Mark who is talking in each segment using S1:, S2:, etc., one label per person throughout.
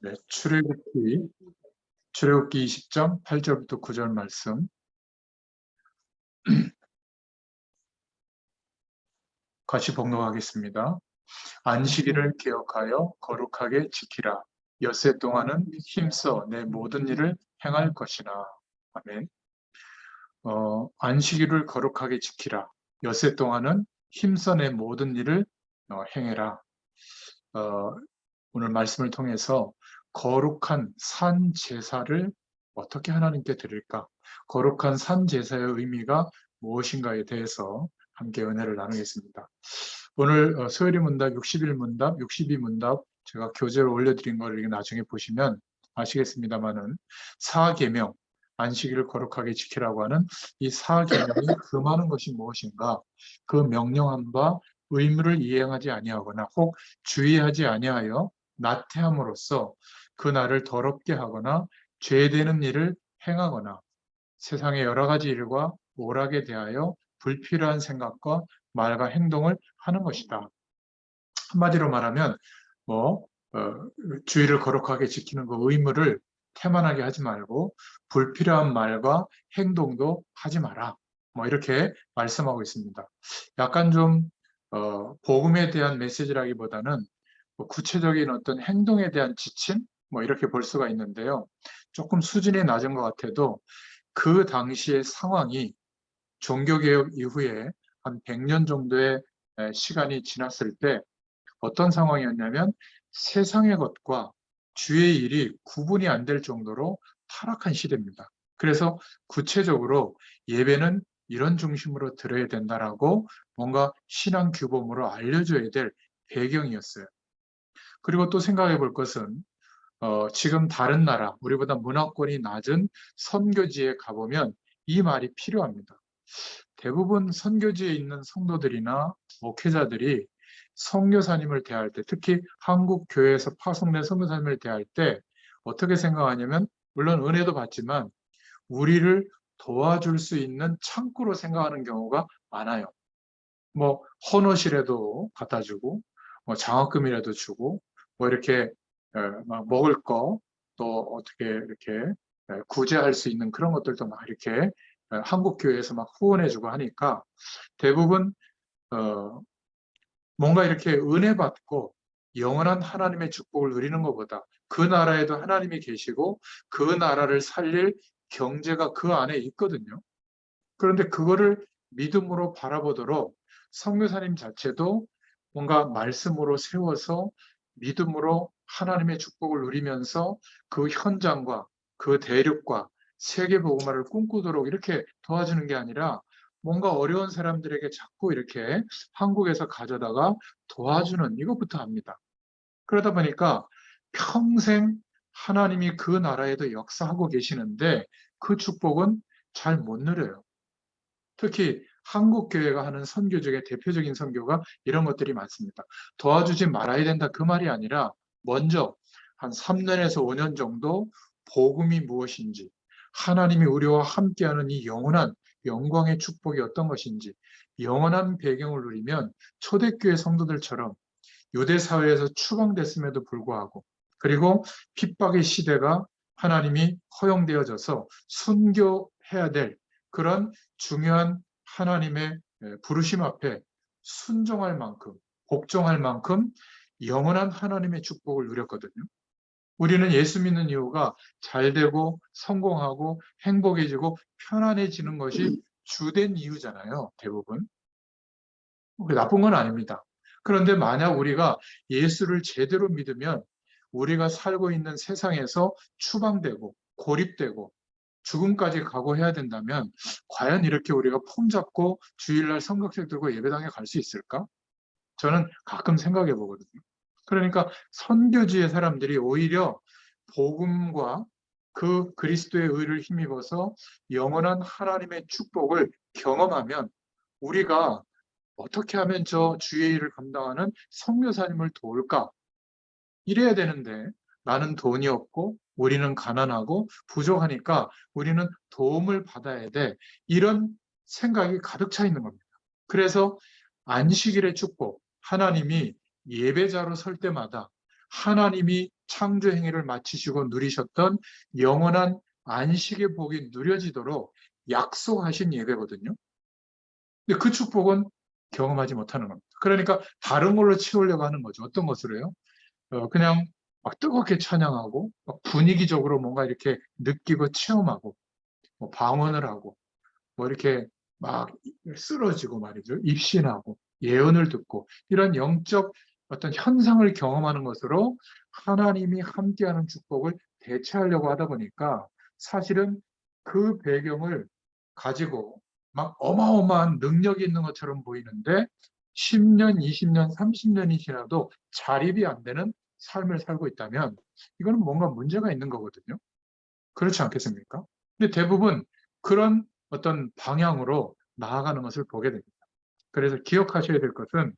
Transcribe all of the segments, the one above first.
S1: 네, 출애굽기 20장 8절부터 9절 말씀 같이 봉독하겠습니다. 안식일을 기억하여 거룩하게 지키라. 엿새 동안은 힘써 내 모든 일을 행할 것이나. 아멘. 안식일을 거룩하게 지키라. 엿새 동안은 힘써 내 모든 일을 행해라. 어, 오늘 말씀을 통해서 거룩한 산 제사를 어떻게 하나님께 드릴까? 거룩한 산 제사의 의미가 무엇인가에 대해서 함께 은혜를 나누겠습니다. 오늘 소요리 문답, 60일 문답, 62문답 제가 교재를 올려드린 걸 나중에 보시면 아시겠습니다만은 사계명, 안식일을 거룩하게 지키라고 하는 이 사계명이 금하는 것이 무엇인가? 그 명령함과 의무를 이행하지 아니하거나 혹 주의하지 아니하여 나태함으로써 그 날을 더럽게 하거나 죄되는 일을 행하거나 세상의 여러 가지 일과 오락에 대하여 불필요한 생각과 말과 행동을 하는 것이다. 한마디로 말하면 주의를 거룩하게 지키는 그 의무를 태만하게 하지 말고 불필요한 말과 행동도 하지 마라. 이렇게 말씀하고 있습니다. 약간 좀 복음에 대한 메시지라기보다는 구체적인 어떤 행동에 대한 지침 이렇게 볼 수가 있는데요. 조금 수준이 낮은 것 같아도 그 당시의 상황이 종교개혁 이후에 한 100년 정도의 시간이 지났을 때 어떤 상황이었냐면 세상의 것과 주의 일이 구분이 안 될 정도로 타락한 시대입니다. 그래서 구체적으로 예배는 이런 중심으로 드려야 된다라고 뭔가 신앙 규범으로 알려줘야 될 배경이었어요. 그리고 또 생각해 볼 것은 지금 다른 나라, 우리보다 문화권이 낮은 선교지에 가보면 이 말이 필요합니다. 대부분 선교지에 있는 성도들이나 목회자들이 선교사님을 대할 때, 특히 한국 교회에서 파송된 선교사님을 대할 때 어떻게 생각하냐면, 물론 은혜도 받지만 우리를 도와줄 수 있는 창구로 생각하는 경우가 많아요. 헌옷이라도 갖다 주고, 장학금이라도 주고, 이렇게 막 먹을 거, 또 어떻게 이렇게 구제할 수 있는 그런 것들도 막 이렇게 한국 교회에서 막 후원해주고 하니까 대부분 뭔가 이렇게 은혜 받고 영원한 하나님의 축복을 누리는 것보다 그 나라에도 하나님이 계시고 그 나라를 살릴 경제가 그 안에 있거든요. 그런데 그거를 믿음으로 바라보도록 선교사님 자체도 뭔가 말씀으로 세워서 믿음으로 하나님의 축복을 누리면서 그 현장과 그 대륙과 세계복음화를 꿈꾸도록 이렇게 도와주는 게 아니라 뭔가 어려운 사람들에게 자꾸 이렇게 한국에서 가져다가 도와주는 이것부터 합니다. 그러다 보니까 평생 하나님이 그 나라에도 역사하고 계시는데 그 축복은 잘 못 누려요. 특히 한국 교회가 하는 선교 중에 대표적인 선교가 이런 것들이 많습니다. 도와주지 말아야 된다 그 말이 아니라 먼저 한 3년에서 5년 정도 복음이 무엇인지, 하나님이 우리와 함께하는 이 영원한 영광의 축복이 어떤 것인지, 영원한 배경을 누리면 초대교회 성도들처럼 유대 사회에서 추방됐음에도 불구하고, 그리고 핍박의 시대가 하나님이 허용되어져서 순교해야 될 그런 중요한 하나님의 부르심 앞에 순종할 만큼, 복종할 만큼 영원한 하나님의 축복을 누렸거든요. 우리는 예수 믿는 이유가 잘되고 성공하고 행복해지고 편안해지는 것이 주된 이유잖아요, 대부분. 나쁜 건 아닙니다. 그런데 만약 우리가 예수를 제대로 믿으면 우리가 살고 있는 세상에서 추방되고 고립되고 죽음까지 각오해야 된다면 과연 이렇게 우리가 폼 잡고 주일날 성경책 들고 예배당에 갈 수 있을까? 저는 가끔 생각해 보거든요. 그러니까 선교지의 사람들이 오히려 복음과 그 그리스도의 의를 힘입어서 영원한 하나님의 축복을 경험하면 우리가 어떻게 하면 저 주의 일을 감당하는 선교사님을 도울까? 이래야 되는데 나는 돈이 없고 우리는 가난하고 부족하니까 우리는 도움을 받아야 돼. 이런 생각이 가득 차 있는 겁니다. 그래서 안식일의 축복, 하나님이 예배자로 설 때마다 하나님이 창조 행위를 마치시고 누리셨던 영원한 안식의 복이 누려지도록 약속하신 예배거든요. 근데 그 축복은 경험하지 못하는 겁니다. 그러니까 다른 걸로 치우려고 하는 거죠. 어떤 것으로요? 그냥 막 뜨겁게 찬양하고 막 분위기적으로 뭔가 이렇게 느끼고 체험하고 뭐 방언을 하고 뭐 이렇게 막 쓰러지고 말이죠. 입신하고 예언을 듣고 이런 영적 어떤 현상을 경험하는 것으로 하나님이 함께하는 축복을 대체하려고 하다 보니까 사실은 그 배경을 가지고 막 어마어마한 능력이 있는 것처럼 보이는데 10년, 20년, 30년이 지나도 자립이 안 되는 삶을 살고 있다면 이거는 뭔가 문제가 있는 거거든요. 그렇지 않겠습니까? 근데 대부분 그런 어떤 방향으로 나아가는 것을 보게 됩니다. 그래서 기억하셔야 될 것은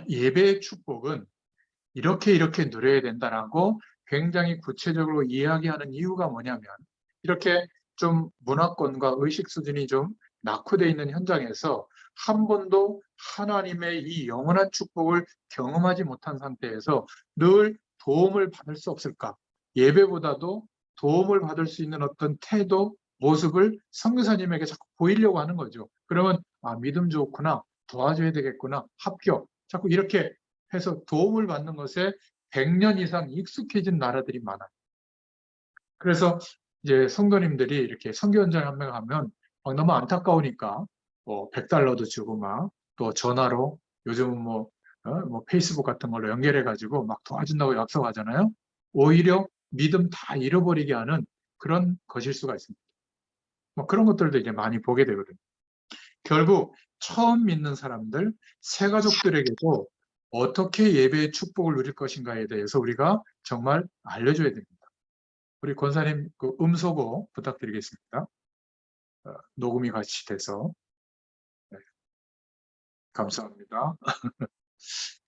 S1: 예배의 축복은 이렇게 누려야 된다라고 굉장히 구체적으로 이야기하는 이유가 뭐냐면 이렇게 좀 문화권과 의식 수준이 좀 낙후되어 있는 현장에서 한 번도 하나님의 이 영원한 축복을 경험하지 못한 상태에서 늘 도움을 받을 수 없을까? 예배보다도 도움을 받을 수 있는 어떤 태도, 모습을 선교사님에게 자꾸 보이려고 하는 거죠. 그러면 믿음 좋구나, 도와줘야 되겠구나, 합격. 자꾸 이렇게 해서 도움을 받는 것에 100년 이상 익숙해진 나라들이 많아요. 그래서 이제 성도님들이 이렇게 선교 현장에 한 명 가면 너무 안타까우니까 뭐 $100도 주고 막 또 전화로 요즘은 뭐 페이스북 같은 걸로 연결해 가지고 막 도와준다고 약속하잖아요. 오히려 믿음 다 잃어버리게 하는 그런 것일 수가 있습니다. 뭐 그런 것들도 이제 많이 보게 되거든요. 결국 처음 믿는 사람들, 새 가족들에게도 어떻게 예배의 축복을 누릴 것인가에 대해서 우리가 정말 알려줘야 됩니다. 우리 권사님 그 음소거 부탁드리겠습니다. 녹음이 같이 돼서. 네, 감사합니다.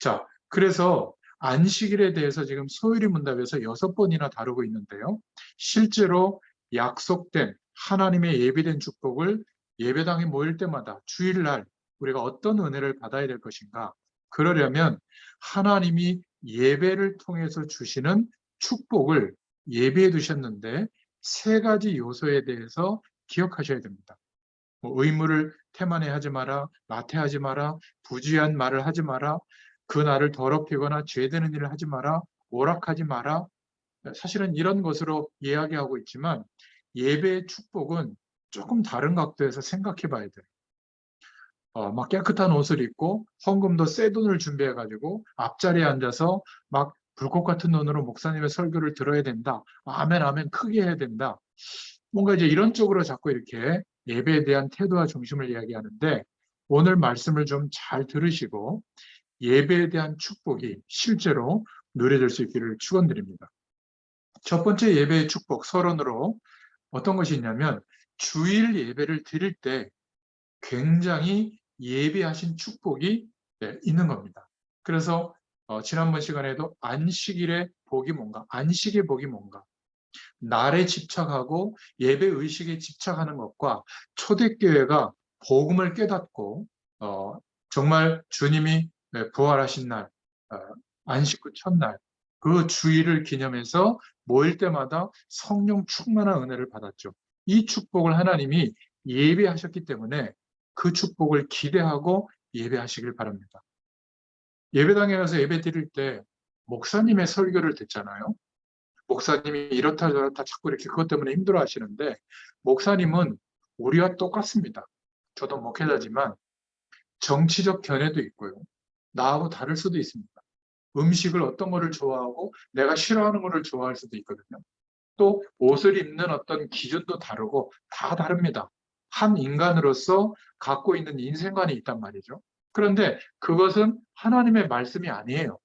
S1: 자, 그래서 안식일에 대해서 지금 소율이 문답에서 6번이나 다루고 있는데요. 실제로 약속된 하나님의 예비된 축복을 예배당에 모일 때마다 주일날 우리가 어떤 은혜를 받아야 될 것인가? 그러려면 하나님이 예배를 통해서 주시는 축복을 예비해 두셨는데 3가지 요소에 대해서 기억하셔야 됩니다. 뭐 의무를 태만히 하지 마라, 나태하지 마라, 부주의한 말을 하지 마라, 그 날을 더럽히거나 죄되는 일을 하지 마라, 오락하지 마라. 사실은 이런 것으로 이야기하고 있지만 예배의 축복은 조금 다른 각도에서 생각해 봐야 돼요. 막 깨끗한 옷을 입고 헌금도 새 돈을 준비해 가지고 앞자리에 앉아서 막 불꽃 같은 눈으로 목사님의 설교를 들어야 된다. 아멘, 아멘 크게 해야 된다. 뭔가 이제 이런 쪽으로 자꾸 이렇게 예배에 대한 태도와 중심을 이야기하는데 오늘 말씀을 좀 잘 들으시고 예배에 대한 축복이 실제로 누려질 수 있기를 축원드립니다. 첫 번째 예배의 축복 서론으로 어떤 것이 있냐면 주일 예배를 드릴 때 굉장히 예비하신 축복이 있는 겁니다. 그래서 지난번 시간에도 안식일의 복이 뭔가, 안식의 복이 뭔가, 날에 집착하고 예배 의식에 집착하는 것과 초대교회가 복음을 깨닫고 정말 주님이 부활하신 날, 안식 후 첫날 그 주일을 기념해서 모일 때마다 성령 충만한 은혜를 받았죠. 이 축복을 하나님이 예배하셨기 때문에 그 축복을 기대하고 예배하시길 바랍니다. 예배당에 가서 예배 드릴 때 목사님의 설교를 듣잖아요. 목사님이 이렇다 저렇다 자꾸 이렇게 그것 때문에 힘들어 하시는데 목사님은 우리와 똑같습니다. 저도 목회자지만 정치적 견해도 있고요. 나하고 다를 수도 있습니다. 음식을 어떤 거를 좋아하고 내가 싫어하는 거를 좋아할 수도 있거든요. 또 옷을 입는 어떤 기준도 다르고 다 다릅니다. 한 인간으로서 갖고 있는 인생관이 있단 말이죠. 그런데 그것은 하나님의 말씀이 아니에요.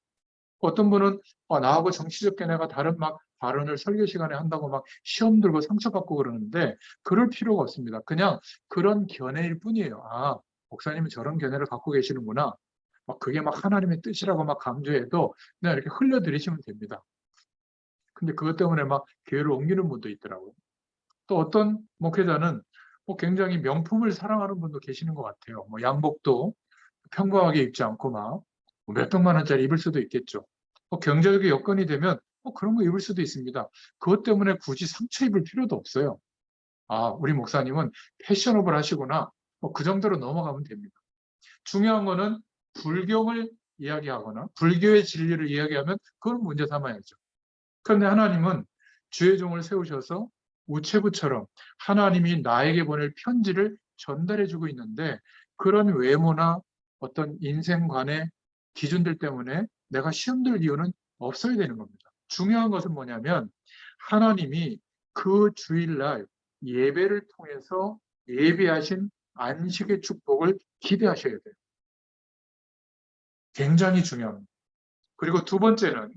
S1: 어떤 분은 나하고 정치적 견해가 다른 막 발언을 설교 시간에 한다고 막 시험 들고 상처받고 그러는데 그럴 필요가 없습니다. 그냥 그런 견해일 뿐이에요. 목사님은 저런 견해를 갖고 계시는구나. 막 그게 막 하나님의 뜻이라고 막 강조해도 그냥 이렇게 흘려드리시면 됩니다. 근데 그것 때문에 막 교회를 옮기는 분도 있더라고요. 또 어떤 목회자는 굉장히 명품을 사랑하는 분도 계시는 것 같아요. 양복도 평범하게 입지 않고 막 몇백만 원짜리 입을 수도 있겠죠. 경제적인 여건이 되면 그런 거 입을 수도 있습니다. 그것 때문에 굳이 상처 입을 필요도 없어요. 아, 우리 목사님은 패셔너블 하시구나. 그 정도로 넘어가면 됩니다. 중요한 거는 불경을 이야기하거나 불교의 진리를 이야기하면 그건 문제 삼아야죠. 그런데 하나님은 주의 종을 세우셔서 우체부처럼 하나님이 나에게 보낼 편지를 전달해주고 있는데 그런 외모나 어떤 인생관의 기준들 때문에 내가 시험들 이유는 없어야 되는 겁니다. 중요한 것은 뭐냐면 하나님이 그 주일날 예배를 통해서 예비하신 안식의 축복을 기대하셔야 돼요. 굉장히 중요합니다. 그리고 두 번째는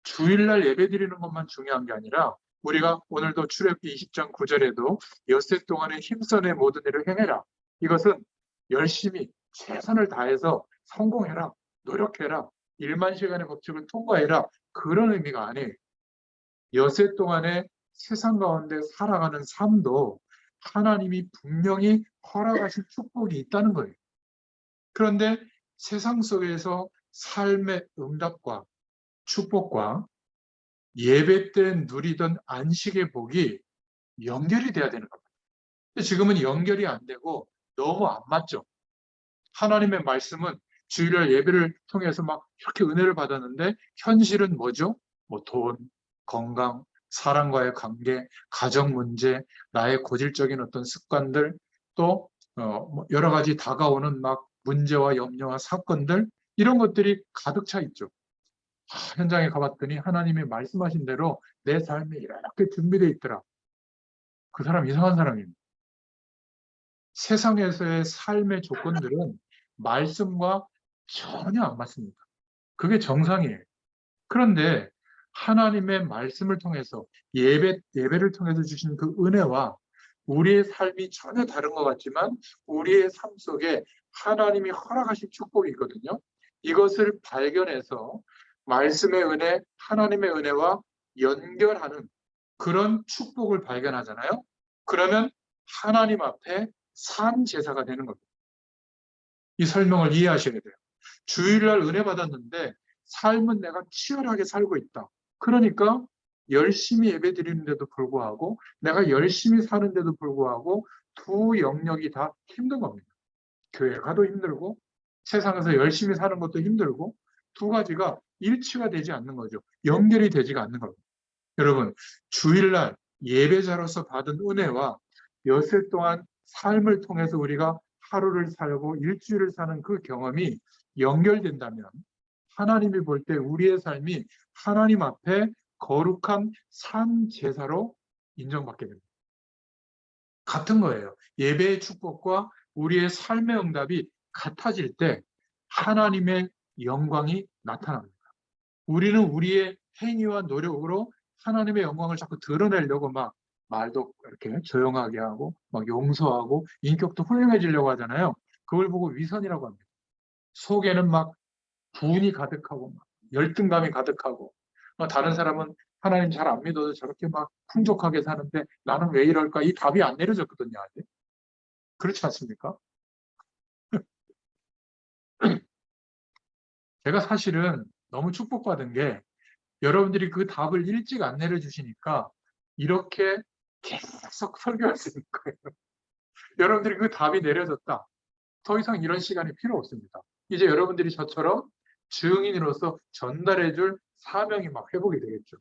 S1: 주일날 예배 드리는 것만 중요한 게 아니라 우리가 오늘도 출애굽기 20장 9절에도 엿새 동안에 힘써 내 모든 일을 행해라. 이것은 열심히 최선을 다해서 성공해라. 노력해라. 1만 시간의 법칙을 통과해라. 그런 의미가 아니에요. 엿새 동안에 세상 가운데 살아가는 삶도 하나님이 분명히 허락하신 축복이 있다는 거예요. 그런데 세상 속에서 삶의 응답과 축복과 예배 때 누리던 안식의 복이 연결이 돼야 되는 겁니다. 근데 지금은 연결이 안 되고 너무 안 맞죠. 하나님의 말씀은 주일날 예배를 통해서 막 이렇게 은혜를 받았는데 현실은 뭐죠? 뭐 돈, 건강, 사람과의 관계, 가정 문제, 나의 고질적인 어떤 습관들, 또 여러 가지 다가오는 막 문제와 염려와 사건들 이런 것들이 가득 차 있죠. 현장에 가봤더니 하나님이 말씀하신 대로 내 삶이 이렇게 준비되어 있더라. 그 사람 이상한 사람입니다. 세상에서의 삶의 조건들은 말씀과 전혀 안 맞습니다. 그게 정상이에요. 그런데 하나님의 말씀을 통해서 예배를 통해서 주신 그 은혜와 우리의 삶이 전혀 다른 것 같지만 우리의 삶 속에 하나님이 허락하신 축복이 있거든요. 이것을 발견해서 말씀의 은혜, 하나님의 은혜와 연결하는 그런 축복을 발견하잖아요. 그러면 하나님 앞에 산 제사가 되는 겁니다. 이 설명을 이해하셔야 돼요. 주일날 은혜 받았는데 삶은 내가 치열하게 살고 있다. 그러니까 열심히 예배 드리는데도 불구하고 내가 열심히 사는데도 불구하고 두 영역이 다 힘든 겁니다. 교회 가도 힘들고 세상에서 열심히 사는 것도 힘들고 두 가지가 일치가 되지 않는 거죠. 연결이 되지가 않는 겁니다. 여러분, 주일날 예배자로서 받은 은혜와 엿새 동안 삶을 통해서 우리가 하루를 살고 일주일을 사는 그 경험이 연결된다면 하나님이 볼 때 우리의 삶이 하나님 앞에 거룩한 산 제사로 인정받게 됩니다. 같은 거예요. 예배의 축복과 우리의 삶의 응답이 같아질 때 하나님의 영광이 나타납니다. 우리는 우리의 행위와 노력으로 하나님의 영광을 자꾸 드러내려고 막 말도 이렇게 조용하게 하고 막 용서하고 인격도 훌륭해지려고 하잖아요. 그걸 보고 위선이라고 합니다. 속에는 막 분이 가득하고 막 열등감이 가득하고 다른 사람은 하나님 잘 안 믿어도 저렇게 막 풍족하게 사는데 나는 왜 이럴까? 이 답이 안 내려졌거든요. 아직. 그렇지 않습니까? 제가 사실은 너무 축복받은 게 여러분들이 그 답을 일찍 안 내려주시니까 이렇게 계속 설교할 수 있는 거예요. 여러분들이 그 답이 내려졌다. 더 이상 이런 시간이 필요 없습니다. 이제 여러분들이 저처럼 증인으로서 전달해줄 사명이 막 회복이 되겠죠.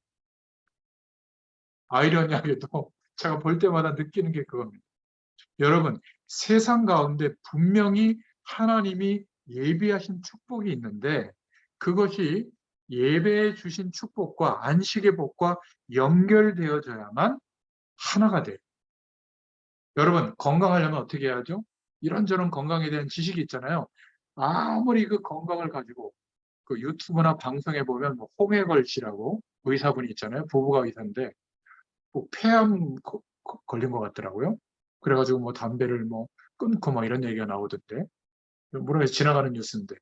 S1: 아이러니하게도 제가 볼 때마다 느끼는 게 그겁니다. 여러분, 세상 가운데 분명히 하나님이 예비하신 축복이 있는데 그것이 예배해 주신 축복과 안식의 복과 연결되어져야만 하나가 돼요. 여러분, 건강하려면 어떻게 해야죠? 이런저런 건강에 대한 지식이 있잖아요. 아무리 그 건강을 가지고 그 유튜브나 방송에 보면 뭐 홍해걸 씨라고 의사분이 있잖아요. 부부가 의사인데 뭐 폐암 걸린 것 같더라고요. 그래가지고 뭐 담배를 뭐 끊고 뭐 이런 얘기가 나오던데 모르겠어요. 지나가는 뉴스인데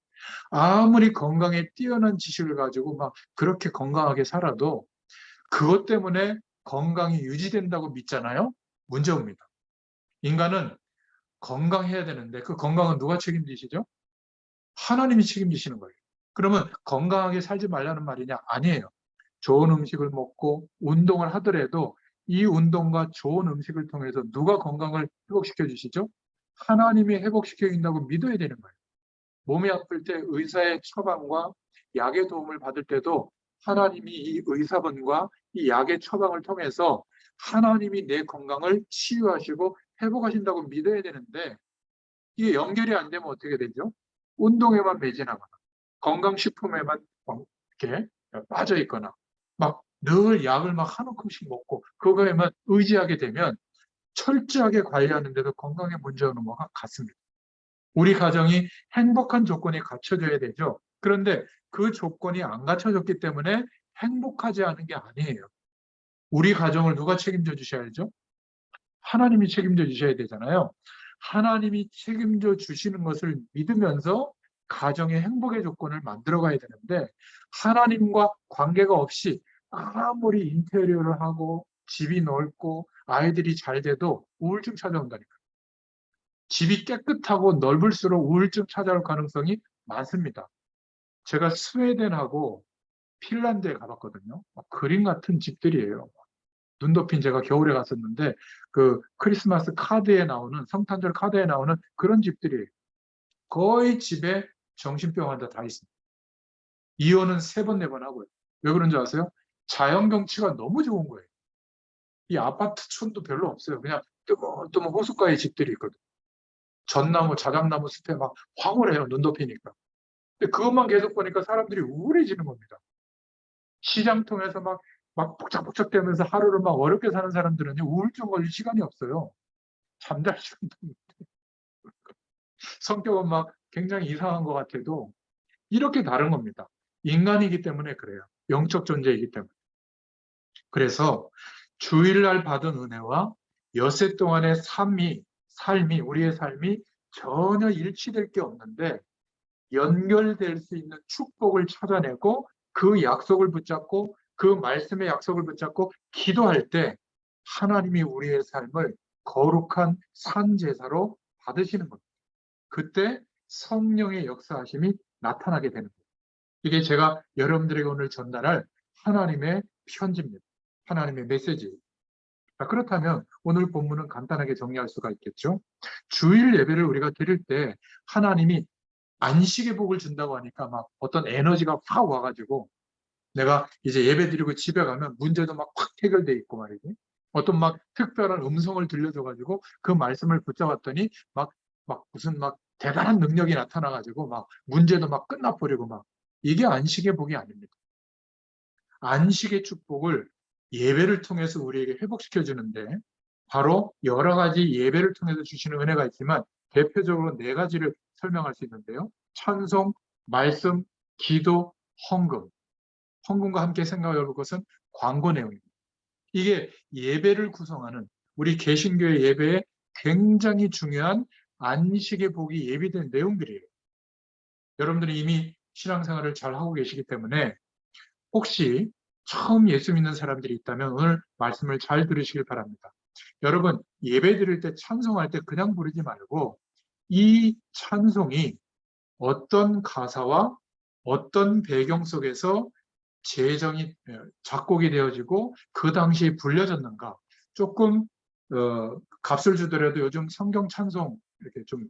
S1: 아무리 건강에 뛰어난 지식을 가지고 막 그렇게 건강하게 살아도 그것 때문에 건강이 유지된다고 믿잖아요. 문제 옵니다. 인간은 건강해야 되는데 그 건강은 누가 책임지시죠? 하나님이 책임지시는 거예요. 그러면 건강하게 살지 말라는 말이냐? 아니에요. 좋은 음식을 먹고 운동을 하더라도 이 운동과 좋은 음식을 통해서 누가 건강을 회복시켜 주시죠? 하나님이 회복시켜 준다고 믿어야 되는 거예요. 몸이 아플 때 의사의 처방과 약의 도움을 받을 때도 하나님이 이 의사분과 이 약의 처방을 통해서 하나님이 내 건강을 치유하시고 회복하신다고 믿어야 되는데 이게 연결이 안 되면 어떻게 되죠? 운동에만 매진하거나 건강식품에만 이렇게 빠져 있거나 막 늘 약을 막 한 움큼씩 먹고 그거에만 의지하게 되면 철저하게 관리하는데도 건강에 문제 오는 것과 같습니다. 우리 가정이 행복한 조건이 갖춰져야 되죠. 그런데 그 조건이 안 갖춰졌기 때문에 행복하지 않은 게 아니에요. 우리 가정을 누가 책임져 주셔야죠? 하나님이 책임져 주셔야 되잖아요. 하나님이 책임져 주시는 것을 믿으면서 가정의 행복의 조건을 만들어 가야 되는데 하나님과 관계가 없이 아무리 인테리어를 하고 집이 넓고 아이들이 잘 돼도 우울증 찾아온다니까. 집이 깨끗하고 넓을수록 우울증 찾아올 가능성이 많습니다. 제가 스웨덴하고 핀란드에 가봤거든요. 그림 같은 집들이에요. 눈 덮인 제가 겨울에 갔었는데 그 크리스마스 카드에 나오는 성탄절 카드에 나오는 그런 집들이 거의 집에 정신병 환자 다 있습니다. 이혼은 3번, 4번 하고요. 왜 그런 줄 아세요? 자연 경치가 너무 좋은 거예요. 이 아파트촌도 별로 없어요. 그냥 뜨문뜨문 호숫가에 집들이 있거든요. 전나무, 자작나무 숲에 막 황홀해요. 눈 덮이니까. 근데 그것만 계속 보니까 사람들이 우울해지는 겁니다. 시장 통해서 막 복작복작대면서 하루를 막 어렵게 사는 사람들은 우울증 걸릴 시간이 없어요. 잠잘 시간도 없고. 성격은 막 굉장히 이상한 것 같아도 이렇게 다른 겁니다. 인간이기 때문에 그래요. 영적 존재이기 때문에. 그래서 주일날 받은 은혜와 엿새 동안의 우리의 삶이 전혀 일치될 게 없는데 연결될 수 있는 축복을 찾아내고 그 약속을 붙잡고 그 말씀의 약속을 붙잡고 기도할 때 하나님이 우리의 삶을 거룩한 산 제사로 받으시는 겁니다. 그때 성령의 역사하심이 나타나게 되는 거예요. 이게 제가 여러분들에게 오늘 전달할 하나님의 편지입니다. 하나님의 메시지. 그렇다면 오늘 본문은 간단하게 정리할 수가 있겠죠. 주일 예배를 우리가 드릴 때 하나님이 안식의 복을 준다고 하니까 막 어떤 에너지가 확 와가지고 내가 이제 예배 드리고 집에 가면 문제도 막 확 해결돼 있고 말이지. 어떤 막 특별한 음성을 들려줘가지고 그 말씀을 붙잡았더니 막 무슨 막 대단한 능력이 나타나가지고 막 문제도 막 끝나버리고 막 이게 안식의 복이 아닙니다. 안식의 축복을 예배를 통해서 우리에게 회복시켜 주는데 바로 여러 가지 예배를 통해서 주시는 은혜가 있지만 대표적으로 4가지를 설명할 수 있는데요. 찬송, 말씀, 기도, 헌금. 헌금과 함께 생각해 볼 것은 광고 내용입니다. 이게 예배를 구성하는 우리 개신교의 예배에 굉장히 중요한 안식의 복이 예비된 내용들이에요. 여러분들이 이미 신앙생활을 잘 하고 계시기 때문에 혹시 처음 예수 믿는 사람들이 있다면 오늘 말씀을 잘 들으시길 바랍니다. 여러분 예배 드릴 때 찬송할 때 그냥 부르지 말고 이 찬송이 어떤 가사와 어떤 배경 속에서 작곡이 되어지고 그 당시에 불려졌는가 조금 값을 주더라도 요즘 성경 찬송 이렇게 좀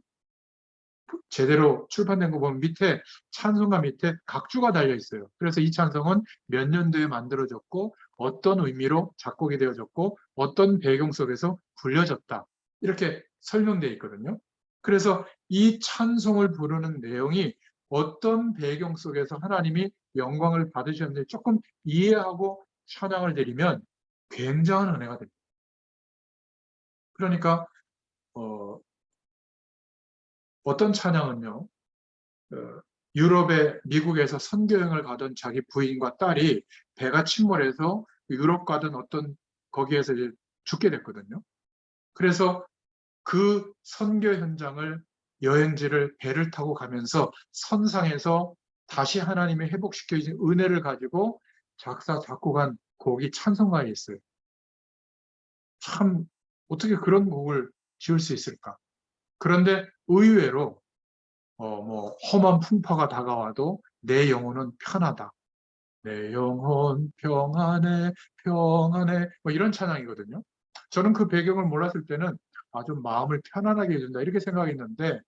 S1: 제대로 출판된 거 보면 밑에 찬송가 밑에 각주가 달려 있어요. 그래서 이 찬송은 몇 년도에 만들어졌고 어떤 의미로 작곡이 되어졌고 어떤 배경 속에서 불려졌다. 이렇게 설명되어 있거든요. 그래서 이 찬송을 부르는 내용이 어떤 배경 속에서 하나님이 영광을 받으셨는지 조금 이해하고 찬양을 드리면 굉장한 은혜가 됩니다. 그러니까 어떤 찬양은요. 유럽에 미국에서 선교여행을 가던 자기 부인과 딸이 배가 침몰해서 유럽 가던 어떤 거기에서 이제 죽게 됐거든요. 그래서 그 선교 현장을 여행지를 배를 타고 가면서 선상에서 다시 하나님이 회복시켜 주신 은혜를 가지고 작곡한 곡이 찬송가에 있어요. 참 어떻게 그런 곡을 지을 수 있을까? 그런데 의외로 뭐 험한 풍파가 다가와도 내 영혼은 편하다. 내 영혼 평안해, 평안해. 뭐 이런 찬양이거든요. 저는 그 배경을 몰랐을 때는 아주 마음을 편안하게 해준다. 이렇게 생각했는데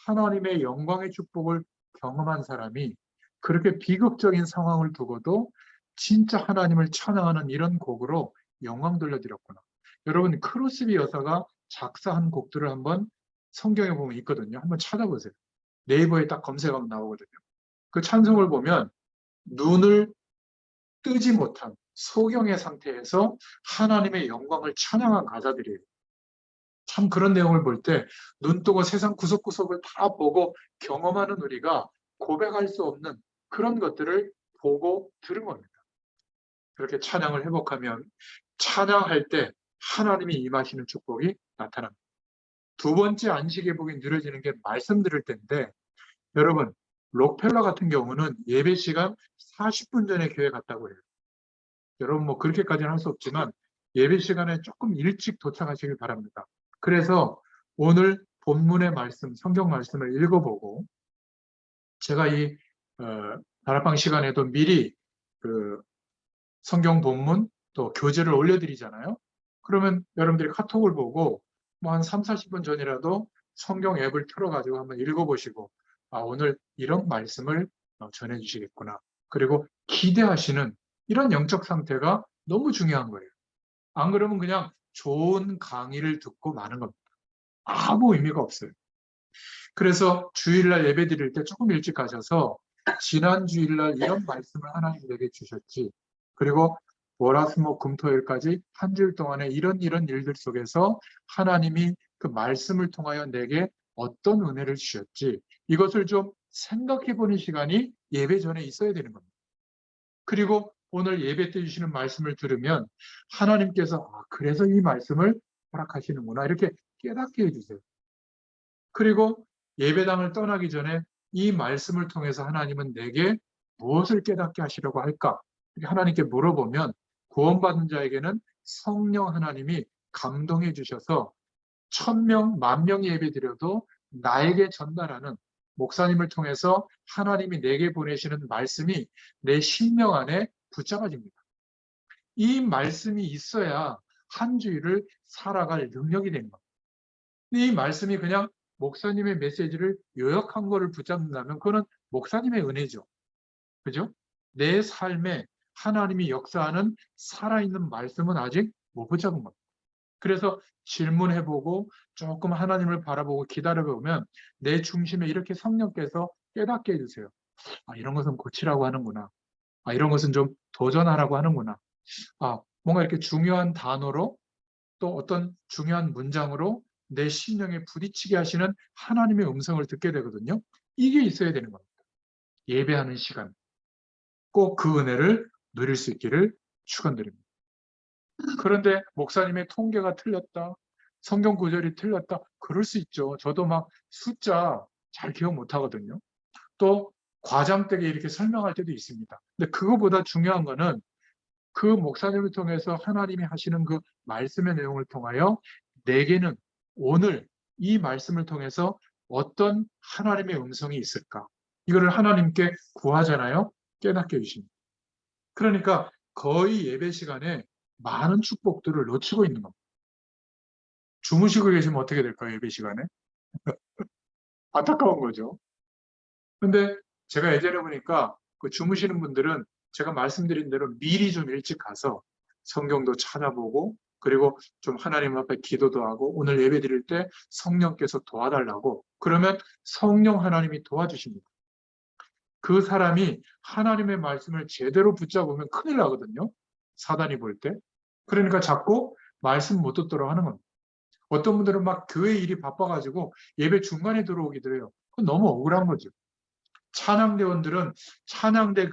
S1: 하나님의 영광의 축복을 경험한 사람이 그렇게 비극적인 상황을 두고도 진짜 하나님을 찬양하는 이런 곡으로 영광 돌려드렸구나. 여러분, 크로스비 여사가 작사한 곡들을 한번 성경에 보면 있거든요. 한번 찾아보세요. 네이버에 딱 검색하면 나오거든요. 그 찬송을 보면 눈을 뜨지 못한 소경의 상태에서 하나님의 영광을 찬양한 가사들이에요. 참 그런 내용을 볼 때 눈 뜨고 세상 구석구석을 다 보고 경험하는 우리가 고백할 수 없는 그런 것들을 보고 들은 겁니다. 그렇게 찬양을 회복하면 찬양할 때 하나님이 임하시는 축복이 나타납니다. 두 번째 안식의 복이 누려지는 게 말씀 들을 때인데 여러분 록펠러 같은 경우는 예배 시간 40분 전에 교회 갔다고 해요. 여러분 뭐 그렇게까지는 할 수 없지만 예배 시간에 조금 일찍 도착하시길 바랍니다. 그래서 오늘 본문의 말씀, 성경 말씀을 읽어보고 제가 이 다락방 시간에도 미리 그 성경 본문 또 교재를 올려드리잖아요. 그러면 여러분들이 카톡을 보고 뭐 한 3, 40분 전이라도 성경 앱을 틀어가지고 한번 읽어보시고 아 오늘 이런 말씀을 전해주시겠구나. 그리고 기대하시는 이런 영적 상태가 너무 중요한 거예요. 안 그러면 그냥 좋은 강의를 듣고 마는 겁니다. 아무 의미가 없어요. 그래서 주일날 예배 드릴 때 조금 일찍 가셔서 지난 주일날 이런 말씀을 하나님 내게 주셨지. 그리고 월화수목 금토일까지 한 주일 동안에 이런 일들 속에서 하나님이 그 말씀을 통하여 내게 어떤 은혜를 주셨지. 이것을 좀 생각해 보는 시간이 예배 전에 있어야 되는 겁니다. 그리고 오늘 예배 때 주시는 말씀을 들으면 하나님께서 그래서 이 말씀을 허락하시는구나 이렇게 깨닫게 해주세요. 그리고 예배당을 떠나기 전에 이 말씀을 통해서 하나님은 내게 무엇을 깨닫게 하시려고 할까? 하나님께 물어보면 구원받은 자에게는 성령 하나님이 감동해 주셔서 1000명, 10,000명 예배 드려도 나에게 전달하는 목사님을 통해서 하나님이 내게 보내시는 말씀이 내 심령 안에 붙잡아집니다. 이 말씀이 있어야 한 주일을 살아갈 능력이 되는 겁니다. 이 말씀이 그냥 목사님의 메시지를 요약한 거를 붙잡는다면 그거는 목사님의 은혜죠. 그죠? 내 삶에 하나님이 역사하는 살아있는 말씀은 아직 못 붙잡은 겁니다. 그래서 질문해보고 조금 하나님을 바라보고 기다려보면 내 중심에 이렇게 성령께서 깨닫게 해주세요. 이런 것은 고치라고 하는구나. 이런 것은 좀 도전하라고 하는구나. 뭔가 이렇게 중요한 단어로 또 어떤 중요한 문장으로 내 심령에 부딪히게 하시는 하나님의 음성을 듣게 되거든요. 이게 있어야 되는 겁니다. 예배하는 시간. 꼭 그 은혜를 누릴 수 있기를 축원드립니다. 그런데 목사님의 통계가 틀렸다. 성경 구절이 틀렸다. 그럴 수 있죠. 저도 막 숫자 잘 기억 못 하거든요. 또 과장되게 이렇게 설명할 때도 있습니다. 근데 그거보다 중요한 거는 그 목사님을 통해서 하나님이 하시는 그 말씀의 내용을 통하여 내게는 오늘 이 말씀을 통해서 어떤 하나님의 음성이 있을까? 이거를 하나님께 구하잖아요. 깨닫게 해주십니다. 그러니까 거의 예배 시간에 많은 축복들을 놓치고 있는 겁니다. 주무시고 계시면 어떻게 될까요? 예배 시간에? 안타까운 거죠. 근데 제가 예전에 보니까 그 주무시는 분들은 제가 말씀드린 대로 미리 좀 일찍 가서 성경도 찾아보고 그리고 좀 하나님 앞에 기도도 하고 오늘 예배 드릴 때 성령께서 도와달라고 그러면 성령 하나님이 도와주십니다. 그 사람이 하나님의 말씀을 제대로 붙잡으면 큰일 나거든요. 사단이 볼 때. 그러니까 자꾸 말씀 못 듣도록 하는 겁니다. 어떤 분들은 막 교회 일이 바빠가지고 예배 중간에 들어오기도 해요. 그건 너무 억울한 거죠. 찬양대원들은 찬양대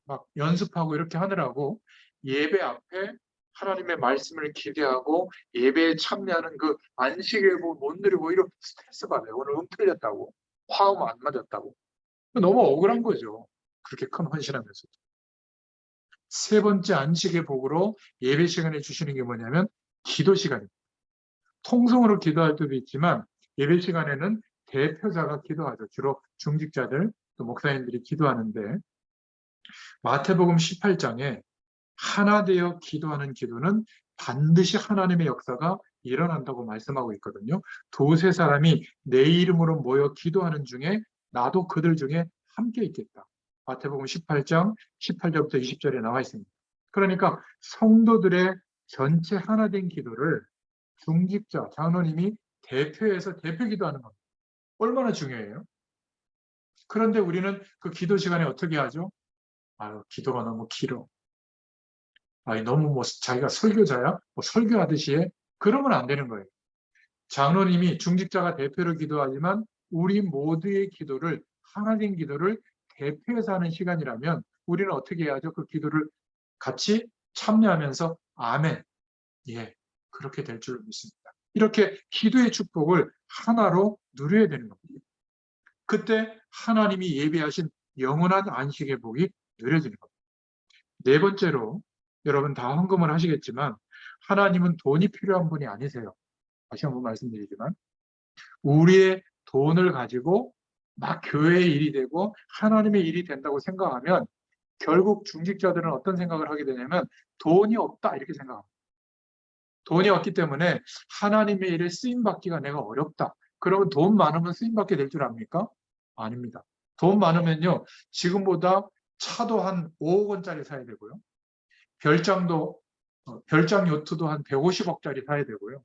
S1: 막 연습하고 이렇게 하느라고 예배 앞에 하나님의 말씀을 기대하고 예배에 참여하는 그 안식일 못 누리고 오히려 스트레스 받아요. 오늘 틀렸다고. 화음 안 맞았다고. 너무 억울한 거죠. 그렇게 큰 헌신하면서도. 세 번째 안식의 복으로 예배 시간에 주시는 게 뭐냐면 기도 시간입니다. 통성으로 기도할 때도 있지만 예배 시간에는 대표자가 기도하죠. 주로 중직자들. 또 목사님들이 기도하는데 마태복음 18장에 하나 되어 기도하는 기도는 반드시 하나님의 역사가 일어난다고 말씀하고 있거든요. 두세 사람이 내 이름으로 모여 기도하는 중에 나도 그들 중에 함께 있겠다. 마태복음 18장 18절부터 20절에 나와 있습니다. 그러니까 성도들의 전체 하나 된 기도를 중직자, 장로님이 대표해서 대표 기도하는 겁니다. 얼마나 중요해요? 그런데 우리는 그 기도 시간에 어떻게 하죠? 아유, 기도가 너무 길어. 아니, 너무 뭐 자기가 설교자야? 뭐 설교하듯이 해? 그러면 안 되는 거예요. 장로님이 중직자가 대표로 기도하지만 우리 모두의 기도를, 하나된 기도를 대표해서 하는 시간이라면 우리는 어떻게 해야죠? 그 기도를 같이 참여하면서 아멘, 예, 그렇게 될 줄 믿습니다. 이렇게 기도의 축복을 하나로 누려야 되는 겁니다. 그때 하나님이 예비하신 영원한 안식의 복이 누려지는 겁니다. 네 번째로, 여러분 다 헌금을 하시겠지만 하나님은 돈이 필요한 분이 아니세요. 다시 한번 말씀드리지만 우리의 돈을 가지고 막 교회의 일이 되고 하나님의 일이 된다고 생각하면 결국 중직자들은 어떤 생각을 하게 되냐면 돈이 없다 이렇게 생각합니다. 돈이 없기 때문에 하나님의 일에 쓰임받기가 내가 어렵다. 그러면 돈 많으면 쓰임받게 될 줄 압니까? 아닙니다. 돈 많으면요, 지금보다 차도 한 5억 원짜리 사야 되고요. 별장 요트도 한 150억짜리 사야 되고요.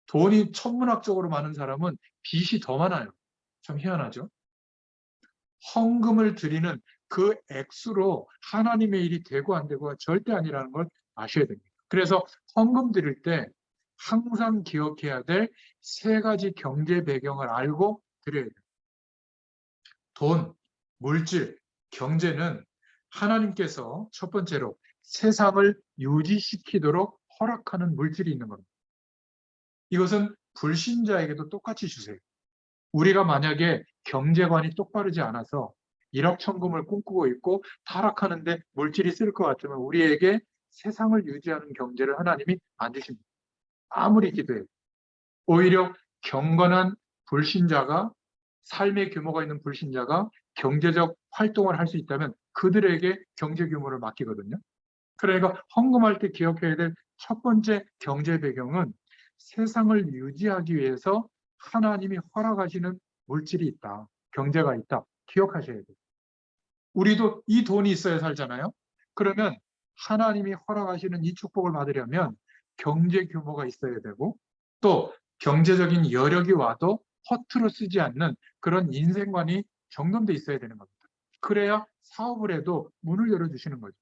S1: 돈이 천문학적으로 많은 사람은 빚이 더 많아요. 참 희한하죠? 헌금을 드리는 그 액수로 하나님의 일이 되고 안 되고가 절대 아니라는 걸 아셔야 됩니다. 그래서 헌금 드릴 때 항상 기억해야 될 세 가지 경제 배경을 알고 드려야 돼요. 돈, 물질, 경제는 하나님께서 첫 번째로 세상을 유지시키도록 허락하는 물질이 있는 겁니다. 이것은 불신자에게도 똑같이 주세요. 우리가 만약에 경제관이 똑바르지 않아서 일확천금을 꿈꾸고 있고 타락하는데 물질이 쓸 것 같으면 우리에게 세상을 유지하는 경제를 하나님이 안 주십니다. 아무리 기도해도. 오히려 경건한 불신자가, 삶의 규모가 있는 불신자가 경제적 활동을 할 수 있다면 그들에게 경제 규모를 맡기거든요. 그러니까 헌금할 때 기억해야 될 첫 번째 경제 배경은 세상을 유지하기 위해서 하나님이 허락하시는 물질이 있다. 경제가 있다. 기억하셔야 돼요. 우리도 이 돈이 있어야 살잖아요. 그러면 하나님이 허락하시는 이 축복을 받으려면 경제 규모가 있어야 되고 또 경제적인 여력이 와도 허투루 쓰지 않는 그런 인생관이 정돈돼 있어야 되는 겁니다. 그래야 사업을 해도 문을 열어주시는 거죠.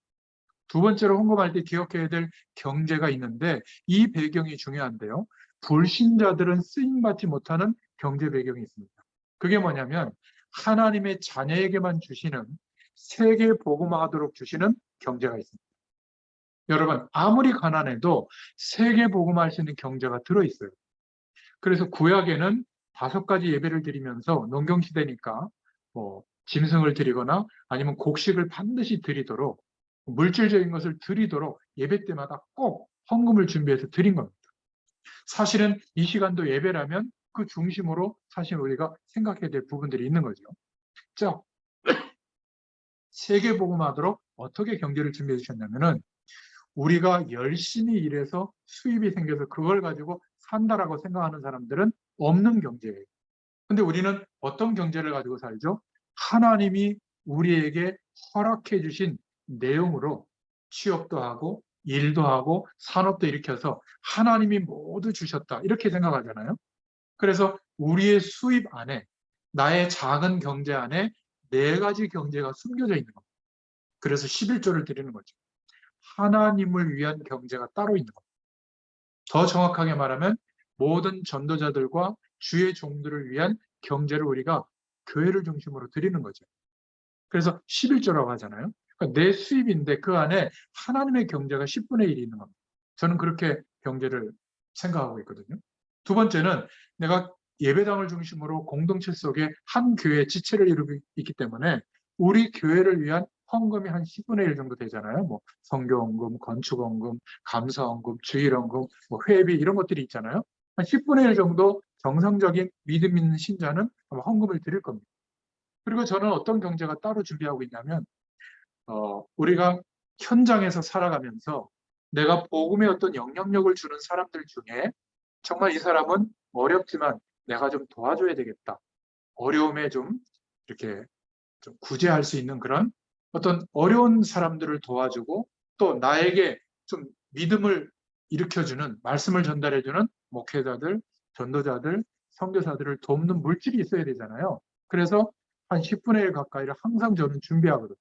S1: 두 번째로 헌금할 때 기억해야 될 경제가 있는데 이 배경이 중요한데요. 불신자들은 쓰임받지 못하는 경제 배경이 있습니다. 그게 뭐냐면 하나님의 자녀에게만 주시는 세계 복음화하도록 주시는 경제가 있습니다. 여러분 아무리 가난해도 세계 복음화할 수 있는 경제가 들어있어요. 그래서 구약에는 5가지 예배를 드리면서 농경시대니까 짐승을 드리거나 아니면 곡식을 반드시 드리도록 물질적인 것을 드리도록 예배 때마다 꼭 헌금을 준비해서 드린 겁니다. 사실은 이 시간도 예배라면 그 중심으로 사실 우리가 생각해야 될 부분들이 있는 거죠. 자, 세계복음화하도록 어떻게 경제를 준비해 주셨냐면은 우리가 열심히 일해서 수입이 생겨서 그걸 가지고 산다라고 생각하는 사람들은 없는 경제예요. 근데 우리는 어떤 경제를 가지고 살죠? 하나님이 우리에게 허락해 주신 내용으로 취업도 하고 일도 하고 산업도 일으켜서 하나님이 모두 주셨다 이렇게 생각하잖아요. 그래서 우리의 수입 안에 나의 작은 경제 안에 4가지 경제가 숨겨져 있는 겁니다. 그래서 11조를 드리는 거죠. 하나님을 위한 경제가 따로 있는 겁니다. 더 정확하게 말하면 모든 전도자들과 주의 종들을 위한 경제를 우리가 교회를 중심으로 드리는 거죠. 그래서 11조라고 하잖아요. 그러니까 내 수입인데 그 안에 하나님의 경제가 10분의 1이 있는 겁니다. 저는 그렇게 경제를 생각하고 있거든요. 두 번째는 내가 예배당을 중심으로 공동체 속에 한 교회의 지체를 이루고 있기 때문에 우리 교회를 위한 헌금이 한 10분의 1 정도 되잖아요. 뭐 선교헌금, 건축헌금, 감사헌금, 주일헌금, 뭐 회비 이런 것들이 있잖아요. 한 10분의 1 정도 정상적인 믿음 있는 신자는 아마 헌금을 드릴 겁니다. 그리고 저는 어떤 경제가 따로 준비하고 있냐면 우리가 현장에서 살아가면서 내가 복음에 어떤 영향력을 주는 사람들 중에 정말 이 사람은 어렵지만 내가 좀 도와줘야 되겠다. 어려움에 좀 이렇게 좀 구제할 수 있는 그런 어떤 어려운 사람들을 도와주고 또 나에게 좀 믿음을 일으켜주는 말씀을 전달해주는 목회자들, 전도자들, 선교사들을 돕는 물질이 있어야 되잖아요. 그래서 한 10분의 1 가까이를 항상 저는 준비하거든요.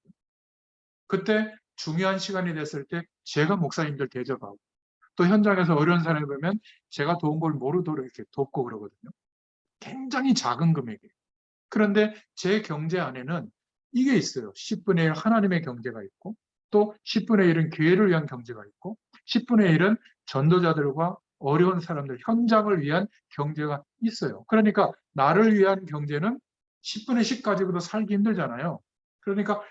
S1: 그때 중요한 시간이 됐을 때 제가 목사님들 대접하고 또 현장에서 어려운 사람이 보면 제가 도운 걸 모르도록 이렇게 돕고 그러거든요. 굉장히 작은 금액이에요. 그런데 제 경제 안에는 이게 있어요. 10분의 1 하나님의 경제가 있고 또 10분의 1은 교회를 위한 경제가 있고 10분의 1은 전도자들과 어려운 사람들, 현장을 위한 경제가 있어요. 그러니까 나를 위한 경제는 10분의 10 가지고도 살기 힘들잖아요. 그러니까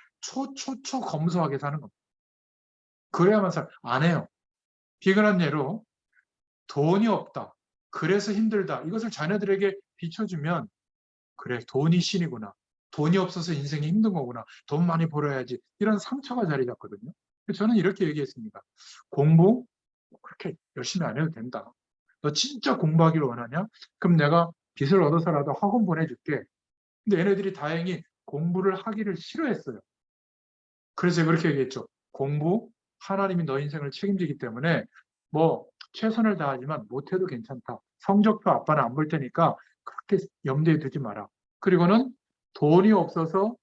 S1: 검소하게 사는 겁니다. 그래야만 안 해요. 비근한 예로 돈이 없다. 그래서 힘들다. 이것을 자녀들에게 비춰주면 그래, 돈이 신이구나. 돈이 없어서 인생이 힘든 거구나. 돈 많이 벌어야지. 이런 상처가 자리 잡거든요. 저는 이렇게 얘기했습니다. 공부 그렇게 열심히 안 해도 된다. 너 진짜 공부하기를 원하냐? 그럼 내가 빚을 얻어서라도 학원 보내줄게. 근데 얘네들이 다행히 공부를 하기를 싫어했어요. 그래서 그렇게 얘기했죠. 공부, 하나님이 너 인생을 책임지기 때문에 뭐 최선을 다하지만 못해도 괜찮다. 성적표 아빠는 안 볼 테니까 그렇게 염두에 두지 마라. 그리고는 돈이 없어서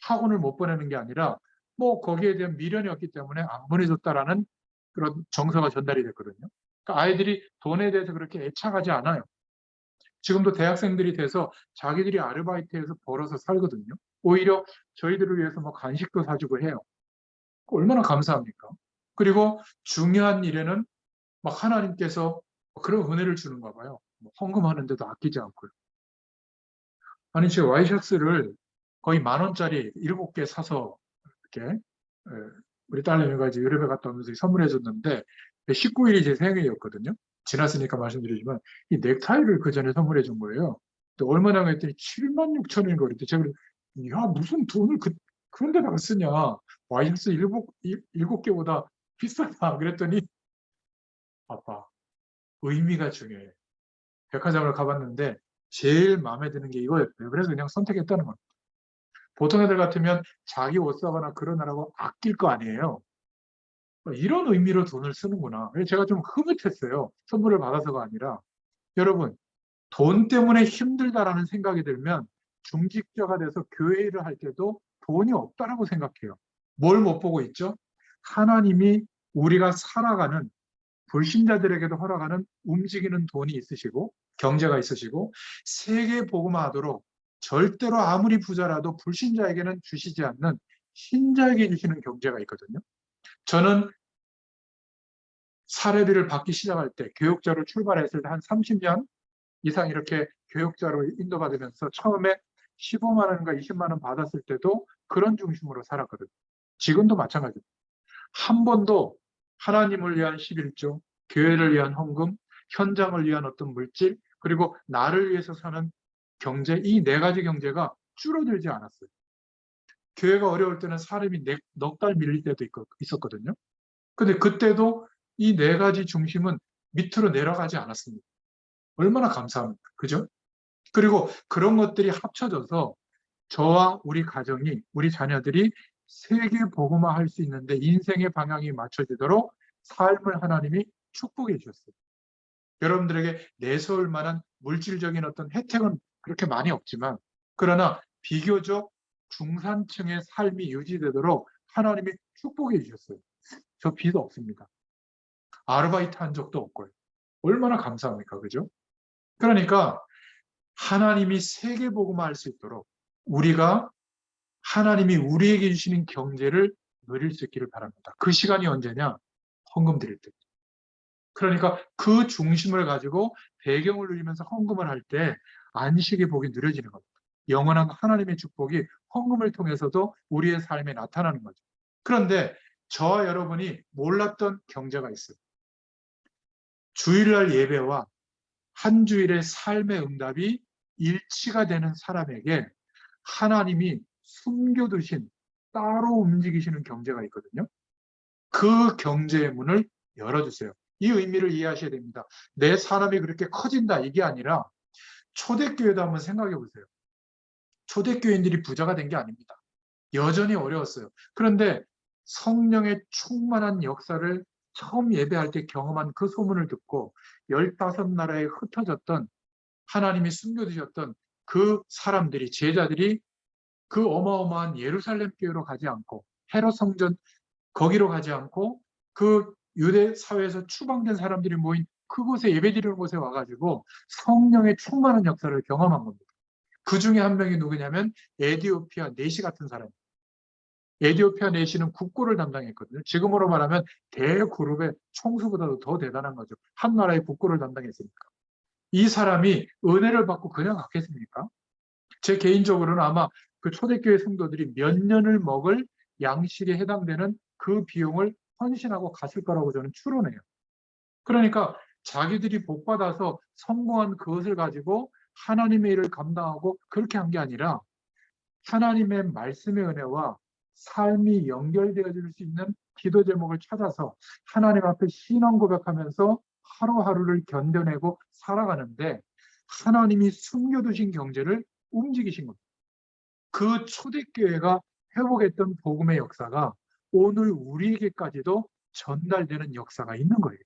S1: 학원을 못 보내는 게 아니라 뭐 거기에 대한 미련이 없기 때문에 안 보내줬다라는 그런 정서가 전달이 됐거든요. 그러니까 아이들이 돈에 대해서 그렇게 애착하지 않아요. 지금도 대학생들이 돼서 자기들이 아르바이트해서 벌어서 살거든요. 오히려 저희들을 위해서 뭐 간식도 사주고 해요. 얼마나 감사합니까? 그리고 중요한 일에는 막 하나님께서 그런 은혜를 주는가 봐요. 뭐 헌금하는데도 아끼지 않고요. 아니, 제 와이셔츠를 거의 10,000원짜리 7개 사서 이렇게 우리 딸내미가 이제 유럽에 갔다 오면서 선물해 줬는데 19일이 제 생일이었거든요. 지났으니까 말씀드리지만 이 넥타이를 그 전에 선물해 준 거예요. 또 얼마나 했더니 76,000원인가 그랬더니 제가 야 무슨 돈을 그런 데다가 쓰냐. 와이셔츠 7개보다 비싸다. 그랬더니 아빠 의미가 중요해. 백화점을 가봤는데 제일 마음에 드는 게 이거였대요. 그래서 그냥 선택했다는 겁니다. 보통 애들 같으면 자기 옷 사거나 그러느라고 아낄 거 아니에요. 이런 의미로 돈을 쓰는구나. 제가 좀 흐뭇했어요. 선물을 받아서가 아니라. 여러분, 돈 때문에 힘들다라는 생각이 들면 중직자가 돼서 교회 일을 할 때도 돈이 없다라고 생각해요. 뭘 못 보고 있죠? 하나님이 우리가 살아가는 불신자들에게도 허락하는 움직이는 돈이 있으시고 경제가 있으시고 세계 복음화하도록 절대로 아무리 부자라도 불신자에게는 주시지 않는 신자에게 주시는 경제가 있거든요. 저는 사례비를 받기 시작할 때 교육자로 출발했을 때 한 30년 이상 이렇게 교육자로 인도받으면서 처음에 15만 원인가 20만 원 받았을 때도 그런 중심으로 살았거든요. 지금도 마찬가지입니다. 한 번도 하나님을 위한 11조, 교회를 위한 헌금, 현장을 위한 어떤 물질, 그리고 나를 위해서 사는 경제, 이 4가지 경제가 줄어들지 않았어요. 교회가 어려울 때는 사람이 넉 달 밀릴 때도 있었거든요. 근데 그때도 이 4가지 중심은 밑으로 내려가지 않았습니다. 얼마나 감사합니까? 그죠? 그리고 그런 것들이 합쳐져서 저와 우리 가정이, 우리 자녀들이 세계 복음화 할 수 있는데 인생의 방향이 맞춰지도록 삶을 하나님이 축복해 주셨어요. 여러분들에게 내세울 만한 물질적인 어떤 혜택은 그렇게 많이 없지만 그러나 비교적 중산층의 삶이 유지되도록 하나님이 축복해 주셨어요. 저 빚 없습니다. 아르바이트 한 적도 없고요. 얼마나 감사합니까? 그죠? 그러니까 하나님이 세계복음화 할 수 있도록 우리가 하나님이 우리에게 주시는 경제를 누릴 수 있기를 바랍니다. 그 시간이 언제냐? 헌금 드릴 때. 그러니까 그 중심을 가지고 배경을 누리면서 헌금을 할 때 안식의 복이 누려지는 겁니다. 영원한 하나님의 축복이 헌금을 통해서도 우리의 삶에 나타나는 거죠. 그런데 저와 여러분이 몰랐던 경제가 있어요. 주일날 예배와 한 주일의 삶의 응답이 일치가 되는 사람에게 하나님이 숨겨두신 따로 움직이시는 경제가 있거든요. 그 경제의 문을 열어주세요. 이 의미를 이해하셔야 됩니다. 내 사람이 그렇게 커진다 이게 아니라 초대교회도 한번 생각해 보세요. 초대교인들이 부자가 된 게 아닙니다. 여전히 어려웠어요. 그런데 성령의 충만한 역사를 처음 예배할 때 경험한 그 소문을 듣고 15나라에 흩어졌던 하나님이 숨겨두셨던 그 사람들이, 제자들이 그 어마어마한 예루살렘 교회로 가지 않고 헤롯 성전 거기로 가지 않고 그 유대 사회에서 추방된 사람들이 모인 그곳에 예배드리는 곳에 와가지고 성령의 충만한 역사를 경험한 겁니다. 그 중에 한 명이 누구냐면 에디오피아 내시 같은 사람. 에디오피아 내시는 국고를 담당했거든요. 지금으로 말하면 대그룹의 총수보다도 더 대단한 거죠. 한 나라의 국고를 담당했으니까. 이 사람이 은혜를 받고 그냥 갔겠습니까? 제 개인적으로는 아마 그 초대교회 성도들이 몇 년을 먹을 양식에 해당되는 그 비용을 헌신하고 갔을 거라고 저는 추론해요. 그러니까 자기들이 복받아서 성공한 그것을 가지고 하나님의 일을 감당하고 그렇게 한 게 아니라 하나님의 말씀의 은혜와 삶이 연결되어질 수 있는 기도 제목을 찾아서 하나님 앞에 신앙 고백하면서 하루하루를 견뎌내고 살아가는데 하나님이 숨겨두신 경제를 움직이신 겁니다. 그 초대교회가 회복했던 복음의 역사가 오늘 우리에게까지도 전달되는 역사가 있는 거예요.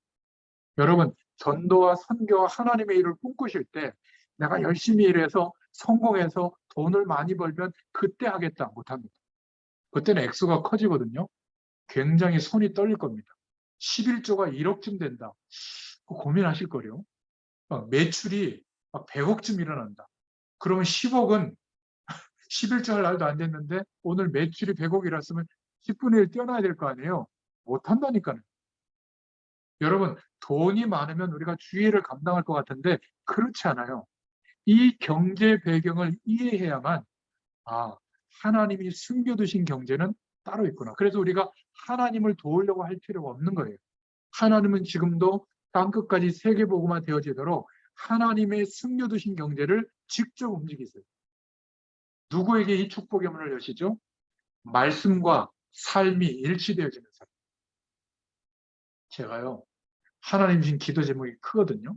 S1: 여러분, 전도와 선교와 하나님의 일을 꿈꾸실 때 내가 열심히 일해서 성공해서 돈을 많이 벌면 그때 하겠다 못합니다. 그때는 액수가 커지거든요. 굉장히 손이 떨릴 겁니다. 11조가 1억쯤 된다. 고민하실 거예요. 매출이 100억쯤 일어난다. 그러면 10억은 11조 할 날도 안 됐는데 오늘 매출이 100억이랐으면 10분의 1 뛰어나야 될 거 아니에요. 못한다니까요. 여러분, 돈이 많으면 우리가 주의를 감당할 것 같은데 그렇지 않아요. 이 경제 배경을 이해해야만 하나님이 숨겨두신 경제는 따로 있구나. 그래서 우리가 하나님을 도우려고 할 필요가 없는 거예요. 하나님은 지금도 땅끝까지 세계보고만 되어지도록 하나님의 숨겨두신 경제를 직접 움직이세요. 누구에게 이 축복의 문을 여시죠? 말씀과 삶이 일치되어지는 사람. 제가요, 하나님 주신 기도 제목이 크거든요.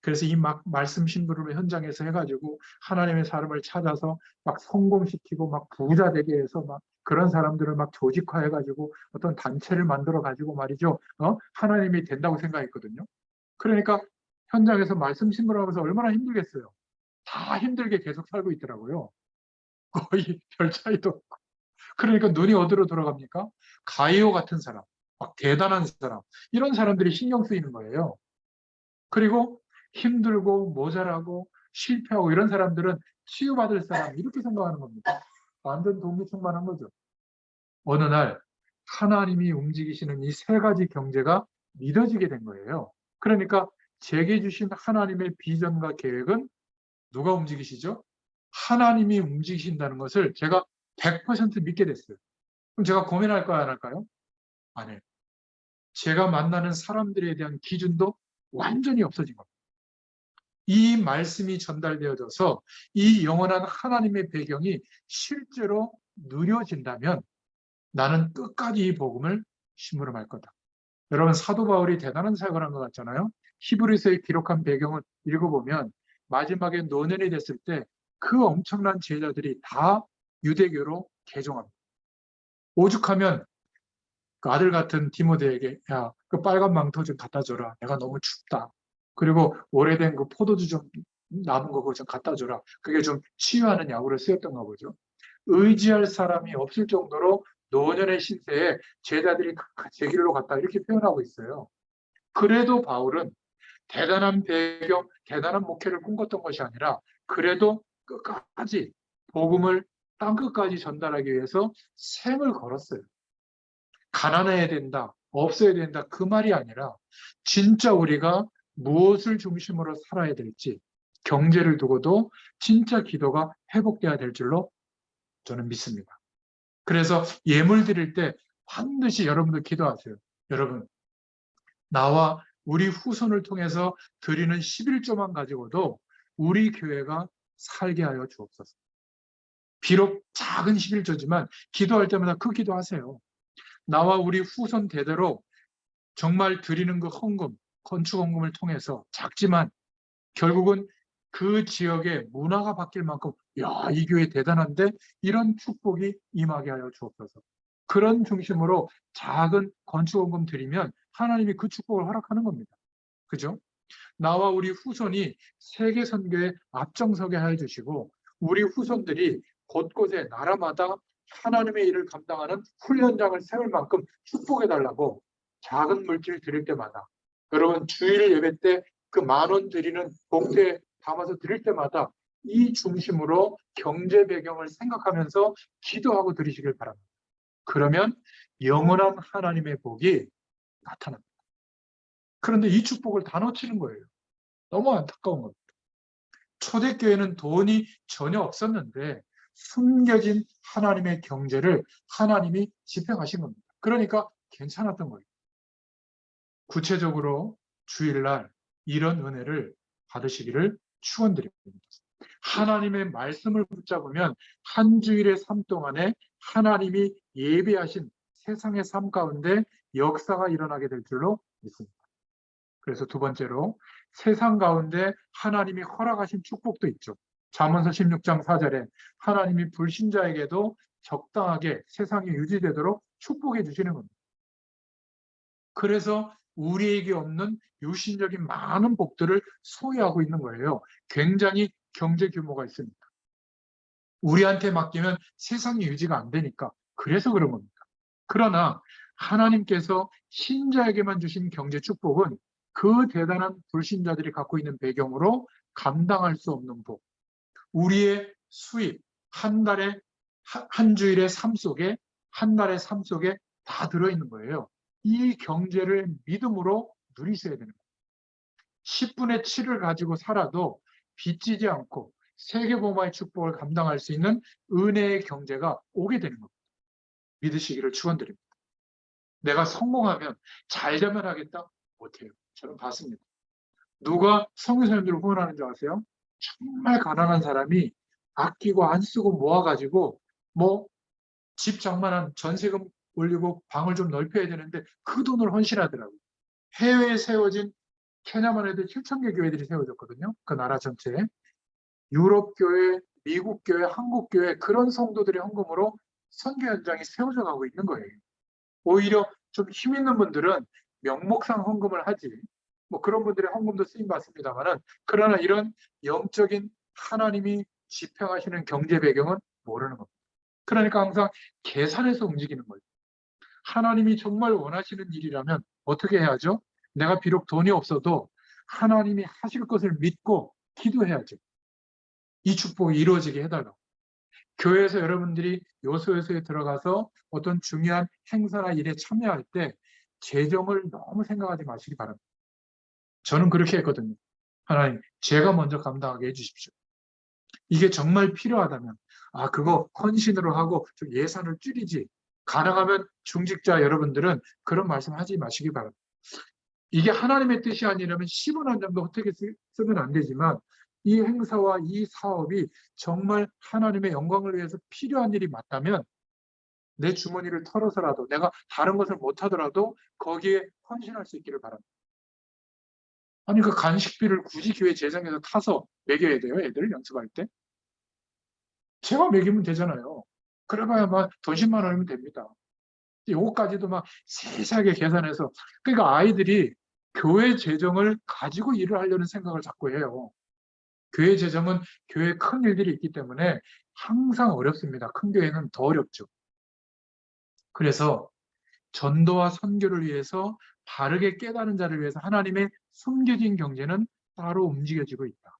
S1: 그래서 이 말씀 심부름을 현장에서 해가지고 하나님의 사람을 찾아서 막 성공시키고 막 부자 되게 해서 막 그런 사람들을 막 조직화해가지고 어떤 단체를 만들어가지고 말이죠. 하나님이 된다고 생각했거든요. 그러니까 현장에서 말씀 심부름하면서 얼마나 힘들겠어요. 다 힘들게 계속 살고 있더라고요. 거의 별 차이도 없고. 그러니까 눈이 어디로 돌아갑니까? 가이오 같은 사람, 막 대단한 사람, 이런 사람들이 신경 쓰이는 거예요. 그리고 힘들고 모자라고 실패하고 이런 사람들은 치유받을 사람 이렇게 생각하는 겁니다. 완전 동기충만한 거죠. 어느 날 하나님이 움직이시는 이 세 가지 경제가 믿어지게 된 거예요. 그러니까 제게 주신 하나님의 비전과 계획은 누가 움직이시죠? 하나님이 움직이신다는 것을 제가 100% 믿게 됐어요. 그럼 제가 고민할까요, 안 할까요? 안 해요. 제가 만나는 사람들에 대한 기준도 완전히 없어진 겁니다. 이 말씀이 전달되어져서 이 영원한 하나님의 배경이 실제로 누려진다면 나는 끝까지 이 복음을 심부름할 거다. 여러분, 사도 바울이 대단한 사역을 한 것 같잖아요. 히브리서에 기록한 배경을 읽어보면 마지막에 노년이 됐을 때 그 엄청난 제자들이 다 유대교로 개종합니다. 오죽하면 그 아들 같은 디모데에게 야, 그 빨간 망토 좀 갖다 줘라. 내가 너무 춥다. 그리고 오래된 그 포도주 좀 남은 거 그거 좀 갖다 줘라. 그게 좀 치유하는 약으로 쓰였던가 보죠. 의지할 사람이 없을 정도로 노년의 신세에 제자들이 제 길로 갔다 이렇게 표현하고 있어요. 그래도 바울은 대단한 배경, 대단한 목회를 꿈꿨던 것이 아니라 그래도 끝까지 복음을 땅끝까지 전달하기 위해서 생을 걸었어요. 가난해야 된다, 없어야 된다 그 말이 아니라 진짜 우리가 무엇을 중심으로 살아야 될지 경제를 두고도 진짜 기도가 회복돼야 될 줄로 저는 믿습니다. 그래서 예물 드릴 때 반드시 여러분들 기도하세요. 여러분, 나와 우리 후손을 통해서 드리는 11조만 가지고도 우리 교회가 살게 하여 주옵소서. 비록 작은 11조지만 기도할 때마다 그 기도하세요. 나와 우리 후손 대대로 정말 드리는 그 헌금, 건축 헌금을 통해서 작지만 결국은 그 지역의 문화가 바뀔 만큼 야, 이 교회 대단한데 이런 축복이 임하게 하여 주옵소서. 그런 중심으로 작은 건축 헌금 드리면 하나님이 그 축복을 허락하는 겁니다. 그죠? 나와 우리 후손이 세계 선교에 앞장서게 하여 주시고 우리 후손들이 곳곳에 나라마다 하나님의 일을 감당하는 훈련장을 세울 만큼 축복해 달라고 작은 물질 드릴 때마다, 여러분 주일 예배 때 그 10,000원 드리는 봉투에 담아서 드릴 때마다 이 중심으로 경제 배경을 생각하면서 기도하고 드리시길 바랍니다. 그러면 영원한 하나님의 복이 나타납니다. 그런데 이 축복을 다 놓치는 거예요. 너무 안타까운 겁니다. 초대교회는 돈이 전혀 없었는데 숨겨진 하나님의 경제를 하나님이 집행하신 겁니다. 그러니까 괜찮았던 거예요. 구체적으로 주일날 이런 은혜를 받으시기를 축원드립니다. 하나님의 말씀을 붙잡으면 한 주일의 삶 동안에 하나님이 예비하신 세상의 삶 가운데 역사가 일어나게 될 줄로 믿습니다. 그래서 두 번째로 세상 가운데 하나님이 허락하신 축복도 있죠. 잠언서 16장 4절에 하나님이 불신자에게도 적당하게 세상이 유지되도록 축복해 주시는 겁니다. 그래서 우리에게 없는 유신적인 많은 복들을 소유하고 있는 거예요. 굉장히 경제 규모가 있습니다. 우리한테 맡기면 세상이 유지가 안 되니까 그래서 그런 겁니다. 그러나 하나님께서 신자에게만 주신 경제 축복은 그 대단한 불신자들이 갖고 있는 배경으로 감당할 수 없는 복. 우리의 수입, 한 달에, 한 주일의 삶 속에, 한 달의 삶 속에 다 들어있는 거예요. 이 경제를 믿음으로 누리셔야 되는 거예요. 10분의 7을 가지고 살아도 빚지지 않고 세계보마의 축복을 감당할 수 있는 은혜의 경제가 오게 되는 겁니다. 믿으시기를 축원드립니다. 내가 성공하면 잘 되면 하겠다? 못해요. 저는 봤습니다. 누가 성교사님들을 후원하는 줄 아세요? 정말 가난한 사람이 아끼고 안 쓰고 모아가지고 뭐 집 장만한 전세금 올리고 방을 좀 넓혀야 되는데 그 돈을 헌신하더라고요. 해외에 세워진 케냐만 해도 7,000개 교회들이 세워졌거든요. 그 나라 전체에. 유럽 교회, 미국 교회, 한국 교회 그런 성도들의 헌금으로 선교 현장이 세워져 가고 있는 거예요. 오히려 좀 힘 있는 분들은 명목상 헌금을 하지. 뭐 그런 분들의 헌금도 쓰임 받습니다만은 그러나 이런 영적인 하나님이 집행하시는 경제 배경은 모르는 겁니다. 그러니까 항상 계산해서 움직이는 거예요. 하나님이 정말 원하시는 일이라면 어떻게 해야죠? 내가 비록 돈이 없어도 하나님이 하실 것을 믿고 기도해야죠. 이 축복이 이루어지게 해달라고. 교회에서 여러분들이 요소요소에 들어가서 어떤 중요한 행사나 일에 참여할 때 재정을 너무 생각하지 마시기 바랍니다. 저는 그렇게 했거든요. 하나님, 제가 먼저 감당하게 해주십시오. 이게 정말 필요하다면 그거 헌신으로 하고 좀 예산을 줄이지. 가능하면 중직자 여러분들은 그런 말씀하지 마시기 바랍니다. 이게 하나님의 뜻이 아니라면 10원 한 장도 어떻게 쓰면 안 되지만 이 행사와 이 사업이 정말 하나님의 영광을 위해서 필요한 일이 맞다면 내 주머니를 털어서라도 내가 다른 것을 못하더라도 거기에 헌신할 수 있기를 바랍니다. 아니 그 간식비를 굳이 교회 재정에서 타서 먹여야 돼요? 애들 연습할 때? 제가 먹이면 되잖아요. 그래봐야 막 돈 10만 원이면 됩니다. 요거까지도 막 세세하게 계산해서 그러니까 아이들이 교회 재정을 가지고 일을 하려는 생각을 자꾸 해요. 교회 재정은 교회에 큰 일들이 있기 때문에 항상 어렵습니다. 큰 교회는 더 어렵죠. 그래서 전도와 선교를 위해서 바르게 깨달은 자를 위해서 하나님의 숨겨진 경제는 따로 움직여지고 있다.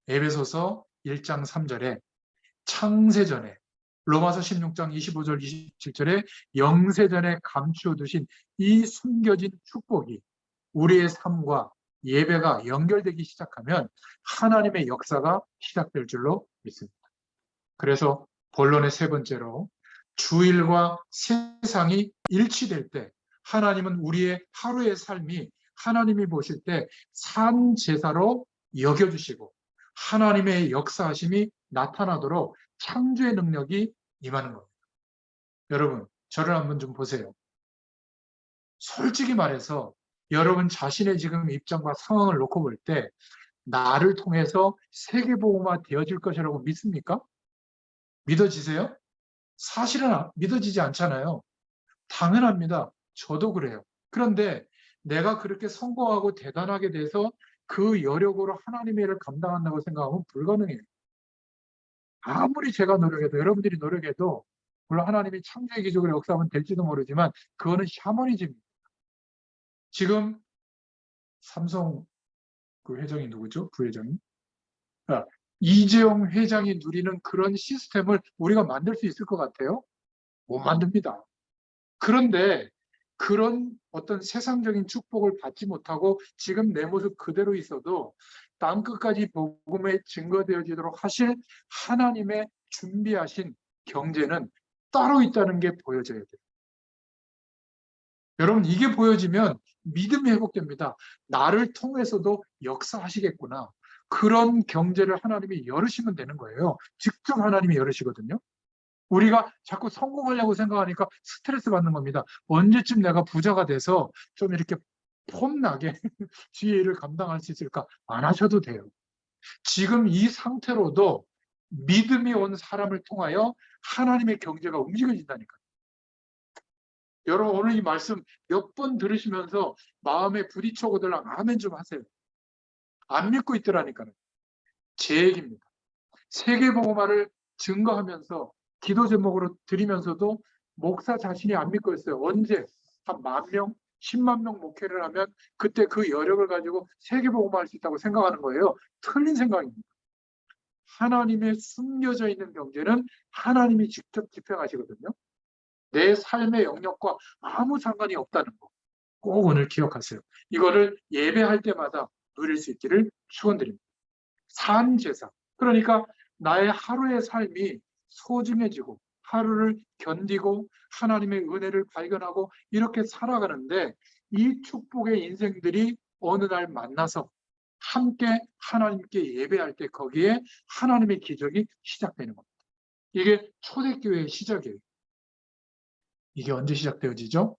S1: 에베소서 1장 3절에 창세전에 로마서 16장 25절 27절에 영세전에 감추어 두신 이 숨겨진 축복이 우리의 삶과 예배가 연결되기 시작하면 하나님의 역사가 시작될 줄로 믿습니다. 그래서 본론의 세 번째로 주일과 세상이 일치될 때 하나님은 우리의 하루의 삶이 하나님이 보실 때 산 제사로 여겨주시고 하나님의 역사하심이 나타나도록 창조의 능력이 임하는 겁니다. 여러분, 저를 한번 좀 보세요. 솔직히 말해서 여러분 자신의 지금 입장과 상황을 놓고 볼 때 나를 통해서 세계복음화 되어질 것이라고 믿습니까? 믿어지세요? 사실은 믿어지지 않잖아요. 당연합니다. 저도 그래요. 그런데 내가 그렇게 성공하고 대단하게 돼서 그 여력으로 하나님의 일을 감당한다고 생각하면 불가능해요. 아무리 제가 노력해도 여러분들이 노력해도 물론 하나님이 창조의 기적으로 역사하면 될지도 모르지만 그거는 샤머니즘입니다. 지금 삼성 그 회장이 누구죠? 부회장이? 이재용 회장이 누리는 그런 시스템을 우리가 만들 수 있을 것 같아요? 못 만듭니다. 그런데 그런 어떤 세상적인 축복을 받지 못하고 지금 내 모습 그대로 있어도 땅끝까지 복음에 증거되어지도록 하실 하나님의 준비하신 경제는 따로 있다는 게 보여져야 돼요. 여러분, 이게 보여지면 믿음이 회복됩니다. 나를 통해서도 역사하시겠구나. 그런 경제를 하나님이 열으시면 되는 거예요. 직접 하나님이 열으시거든요. 우리가 자꾸 성공하려고 생각하니까 스트레스 받는 겁니다. 언제쯤 내가 부자가 돼서 좀 이렇게 폼나게 주의 일을 감당할 수 있을까? 안 하셔도 돼요. 지금 이 상태로도 믿음이 온 사람을 통하여 하나님의 경제가 움직여진다니까요. 여러분, 오늘 이 말씀 몇 번 들으시면서 마음에 부딪혀오더라 아멘 좀 하세요. 안 믿고 있더라니까요. 제 얘기입니다. 세계복음화를 증거하면서 기도 제목으로 드리면서도 목사 자신이 안 믿고 있어요. 언제 한 10,000명, 10만 명 목회를 하면 그때 그 여력을 가지고 세계복음화할 수 있다고 생각하는 거예요. 틀린 생각입니다. 하나님의 숨겨져 있는 경제는 하나님이 직접 집행하시거든요. 내 삶의 영역과 아무 상관이 없다는 거 꼭 오늘 기억하세요. 이거를 예배할 때마다 누릴 수 있기를 축원드립니다. 산제사. 그러니까 나의 하루의 삶이 소중해지고 하루를 견디고 하나님의 은혜를 발견하고 이렇게 살아가는데 이 축복의 인생들이 어느 날 만나서 함께 하나님께 예배할 때 거기에 하나님의 기적이 시작되는 겁니다. 이게 초대교회의 시작이에요. 이게 언제 시작되어지죠?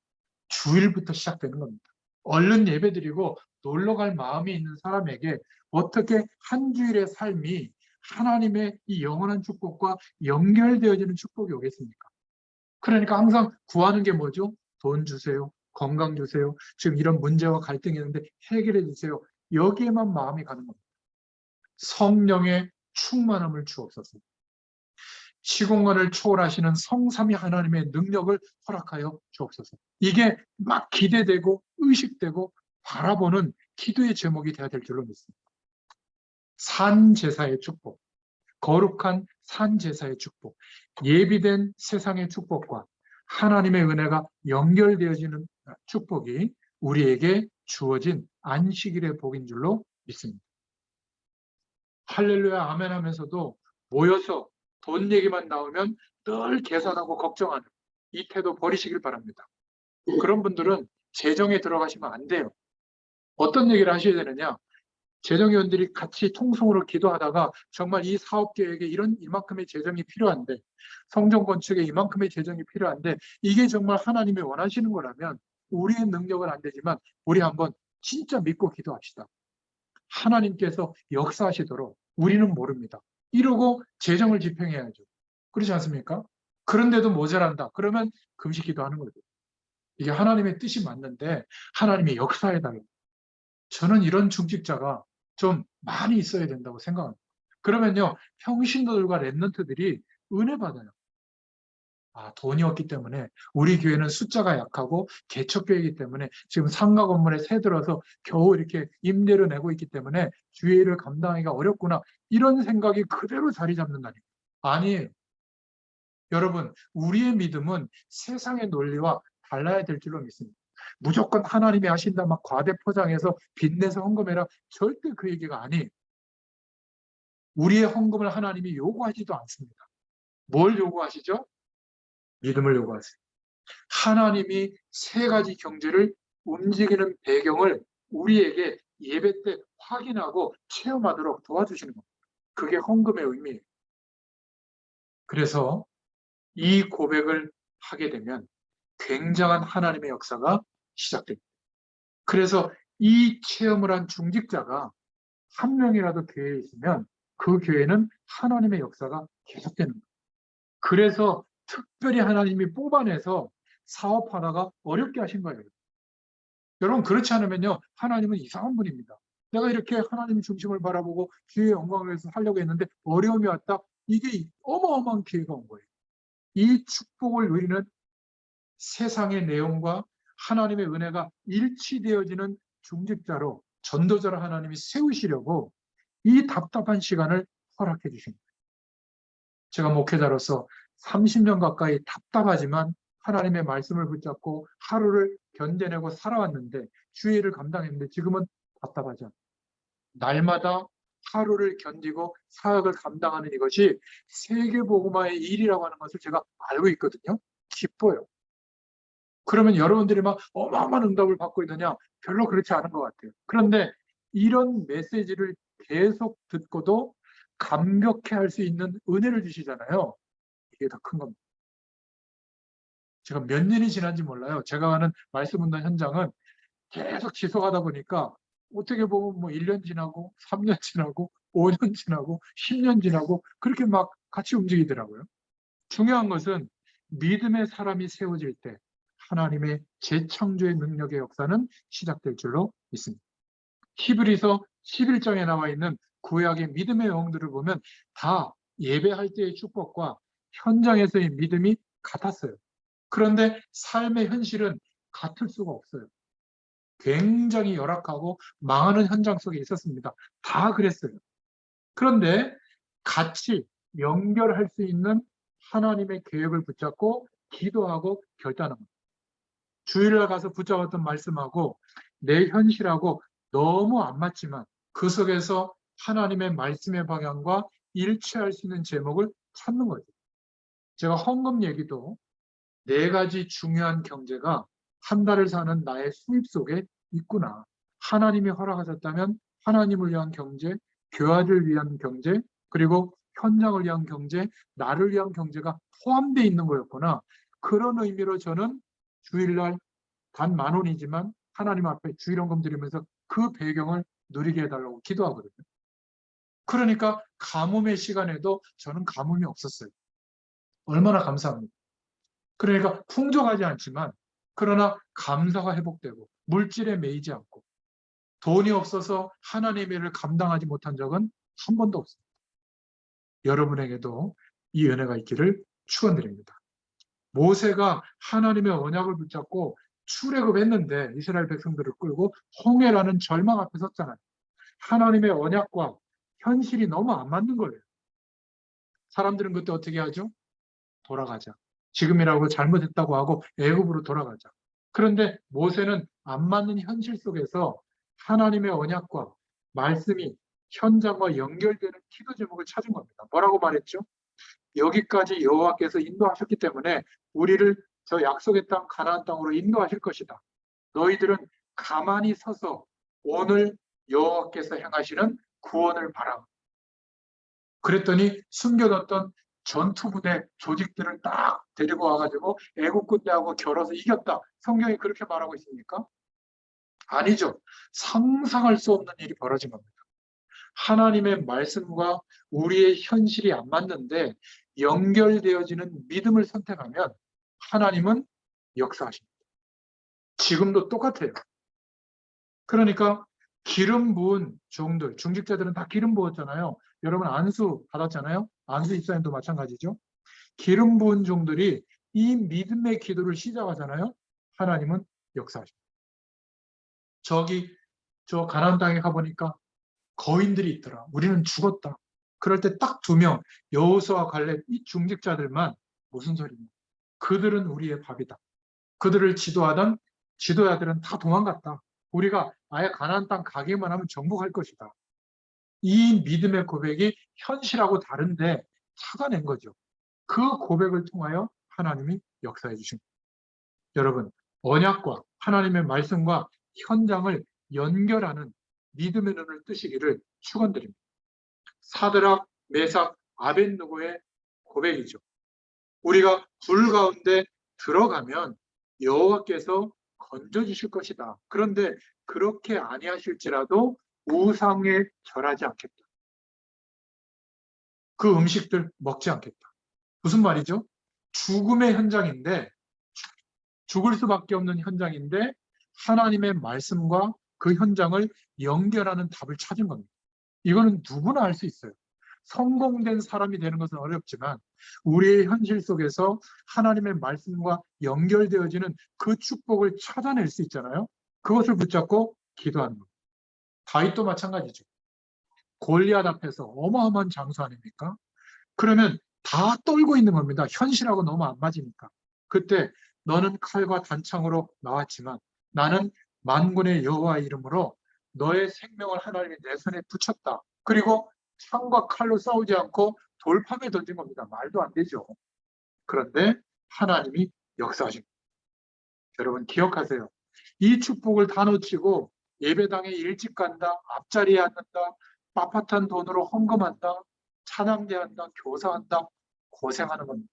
S1: 주일부터 시작되는 겁니다. 얼른 예배드리고 놀러 갈 마음이 있는 사람에게 어떻게 한 주일의 삶이 하나님의 이 영원한 축복과 연결되어지는 축복이 오겠습니까? 그러니까 항상 구하는 게 뭐죠? 돈 주세요. 건강 주세요. 지금 이런 문제와 갈등이 있는데 해결해 주세요. 여기에만 마음이 가는 겁니다. 성령의 충만함을 주옵소서. 시공간을 초월하시는 성삼위 하나님의 능력을 허락하여 주옵소서. 이게 막 기대되고 의식되고 바라보는 기도의 제목이 되어야 될 줄로 믿습니다. 산제사의 축복, 거룩한 산제사의 축복, 예비된 세상의 축복과 하나님의 은혜가 연결되어지는 축복이 우리에게 주어진 안식일의 복인 줄로 믿습니다. 할렐루야 아멘 하면서도 모여서 돈 얘기만 나오면 늘 계산하고 걱정하는 이 태도 버리시길 바랍니다. 그런 분들은 재정에 들어가시면 안 돼요. 어떤 얘기를 하셔야 되느냐? 재정위원들이 같이 통성으로 기도하다가 정말 이 사업 계획에 이만큼의 재정이 필요한데 성전 건축에 이만큼의 재정이 필요한데 이게 정말 하나님이 원하시는 거라면 우리의 능력은 안 되지만 우리 한번 진짜 믿고 기도합시다. 하나님께서 역사하시도록 우리는 모릅니다. 이러고 재정을 집행해야죠. 그렇지 않습니까? 그런데도 모자란다. 그러면 금식 기도하는 거죠. 이게 하나님의 뜻이 맞는데 하나님의 역사해달라고. 저는 이런 중직자가 좀 많이 있어야 된다고 생각합니다. 그러면요, 평신도들과 랩런트들이 은혜 받아요. 돈이 없기 때문에 우리 교회는 숫자가 약하고 개척교회이기 때문에 지금 상가 건물에 새 들어서 겨우 이렇게 임대를 내고 있기 때문에 주의를 감당하기가 어렵구나. 이런 생각이 그대로 자리 잡는다니까. 아니에요. 여러분, 우리의 믿음은 세상의 논리와 달라야 될 줄로 믿습니다. 무조건 하나님이 하신다 막 과대 포장해서 빚내서 헌금해라. 절대 그 얘기가 아니에요. 우리의 헌금을 하나님이 요구하지도 않습니다. 뭘 요구하시죠? 믿음을 요구하세요. 하나님이 세 가지 경제를 움직이는 배경을 우리에게 예배 때 확인하고 체험하도록 도와주시는 겁니다. 그게 헌금의 의미예요. 그래서 이 고백을 하게 되면 굉장한 하나님의 역사가 시작됩니다. 그래서 이 체험을 한 중직자가 한 명이라도 교회에 있으면 그 교회는 하나님의 역사가 계속되는 거예요. 그래서 특별히 하나님이 뽑아내서 사업하다가 어렵게 하신 거예요. 여러분 그렇지 않으면요 하나님은 이상한 분입니다. 내가 이렇게 하나님 중심을 바라보고 주의 영광을 위해서 하려고 했는데 어려움이 왔다. 이게 어마어마한 기회가 온 거예요. 이 축복을 누리는 세상의 내용과 하나님의 은혜가 일치되어지는 중직자로 전도자로 하나님이 세우시려고 이 답답한 시간을 허락해 주신 거예요. 제가 목회자로서 30년 가까이 답답하지만 하나님의 말씀을 붙잡고 하루를 견뎌내고 살아왔는데 주의를 감당했는데 지금은 답답하지 않아요. 날마다 하루를 견디고 사역을 감당하는 이것이 세계복음화의 일이라고 하는 것을 제가 알고 있거든요. 기뻐요. 그러면 여러분들이 막 어마어마한 응답을 받고 있느냐? 별로 그렇지 않은 것 같아요. 그런데 이런 메시지를 계속 듣고도 감격해 할 수 있는 은혜를 주시잖아요. 이게 더 큰 겁니다. 제가 몇 년이 지난지 몰라요. 제가 하는 말씀 운동 현장은 계속 지속하다 보니까 어떻게 보면 뭐 1년 지나고 3년 지나고 5년 지나고 10년 지나고 그렇게 막 같이 움직이더라고요. 중요한 것은 믿음의 사람이 세워질 때 하나님의 재창조의 능력의 역사는 시작될 줄로 믿습니다. 히브리서 11장에 나와 있는 구약의 믿음의 영웅들을 보면 다 예배할 때의 축복과 현장에서의 믿음이 같았어요. 그런데 삶의 현실은 같을 수가 없어요. 굉장히 열악하고 망하는 현장 속에 있었습니다. 다 그랬어요. 그런데 같이 연결할 수 있는 하나님의 계획을 붙잡고 기도하고 결단합니다. 주일날 가서 붙잡았던 말씀하고 내 현실하고 너무 안 맞지만 그 속에서 하나님의 말씀의 방향과 일치할 수 있는 제목을 찾는 거죠. 제가 헌금 얘기도 4가지 중요한 경제가 한 달을 사는 나의 수입 속에 있구나. 하나님이 허락하셨다면 하나님을 위한 경제, 교회를 위한 경제, 그리고 현장을 위한 경제, 나를 위한 경제가 포함되어 있는 거였구나. 그런 의미로 저는 주일날 단 10,000원이지만 하나님 앞에 주일헌금 드리면서 그 배경을 누리게 해달라고 기도하거든요. 그러니까 가뭄의 시간에도 저는 가뭄이 없었어요. 얼마나 감사합니다. 그러니까 풍족하지 않지만 그러나 감사가 회복되고 물질에 매이지 않고 돈이 없어서 하나님의 일을 감당하지 못한 적은 한 번도 없습니다. 여러분에게도 이 은혜가 있기를 축원드립니다. 모세가 하나님의 언약을 붙잡고 출애굽했는데 이스라엘 백성들을 끌고 홍해라는 절망 앞에 섰잖아요. 하나님의 언약과 현실이 너무 안 맞는 거예요. 사람들은 그때 어떻게 하죠? 돌아가자. 지금이라고 잘못했다고 하고 애굽으로 돌아가자. 그런데 모세는 안 맞는 현실 속에서 하나님의 언약과 말씀이 현장과 연결되는 기도 제목을 찾은 겁니다. 뭐라고 말했죠? 여기까지 여호와께서 인도하셨기 때문에 우리를 저 약속의 땅 가나안 땅으로 인도하실 것이다. 너희들은 가만히 서서 오늘 여호와께서 행하시는 구원을 바라. 그랬더니 숨겨뒀던 전투부대 조직들을 딱 데리고 와가지고 애국 군대하고 겨뤄서 이겼다. 성경이 그렇게 말하고 있습니까? 아니죠. 상상할 수 없는 일이 벌어진 겁니다. 하나님의 말씀과 우리의 현실이 안 맞는데 연결되어지는 믿음을 선택하면 하나님은 역사하십니다. 지금도 똑같아요. 그러니까 기름 부은 종들, 중직자들은 다 기름 부었잖아요. 여러분 안수 받았잖아요. 안수 입사님도 마찬가지죠. 기름 부은 종들이 이 믿음의 기도를 시작하잖아요. 하나님은 역사하십니다. 저 가나안 땅에 가보니까 거인들이 있더라. 우리는 죽었다. 그럴 때 딱 2명, 여호수아와 갈렙 이 중직자들만 무슨 소리냐. 그들은 우리의 밥이다. 그들을 지도하던 지도자들은 다 도망갔다. 우리가 아예 가나안 땅 가기만 하면 정복할 것이다. 이 믿음의 고백이 현실하고 다른데 찾아낸 거죠. 그 고백을 통하여 하나님이 역사해 주신 거예요. 여러분, 언약과 하나님의 말씀과 현장을 연결하는 믿음의 눈을 뜨시기를 축원드립니다. 사드락, 메삭, 아벳느고의 고백이죠. 우리가 불 가운데 들어가면 여호와께서 건져주실 것이다. 그런데 그렇게 아니하실지라도 우상에 절하지 않겠다. 그 음식들 먹지 않겠다. 무슨 말이죠? 죽음의 현장인데, 죽을 수밖에 없는 현장인데 하나님의 말씀과 그 현장을 연결하는 답을 찾은 겁니다. 이거는 누구나 할 수 있어요. 성공된 사람이 되는 것은 어렵지만 우리의 현실 속에서 하나님의 말씀과 연결되어지는 그 축복을 찾아낼 수 있잖아요. 그것을 붙잡고 기도하는 겁니다. 다윗도 마찬가지죠. 골리앗 앞에서 어마어마한 장수 아닙니까? 그러면 다 떨고 있는 겁니다. 현실하고 너무 안 맞으니까. 그때 너는 칼과 단창으로 나왔지만 나는 만군의 여호와의 이름으로 너의 생명을 하나님이 내 손에 붙였다. 그리고 창과 칼로 싸우지 않고 돌판에 던진 겁니다. 말도 안 되죠. 그런데 하나님이 역사하신 겁니다. 여러분 기억하세요. 이 축복을 다 놓치고 예배당에 일찍 간다, 앞자리에 앉는다, 빳빳한 돈으로 헌금한다, 찬양대한다, 교사한다, 고생하는 겁니다.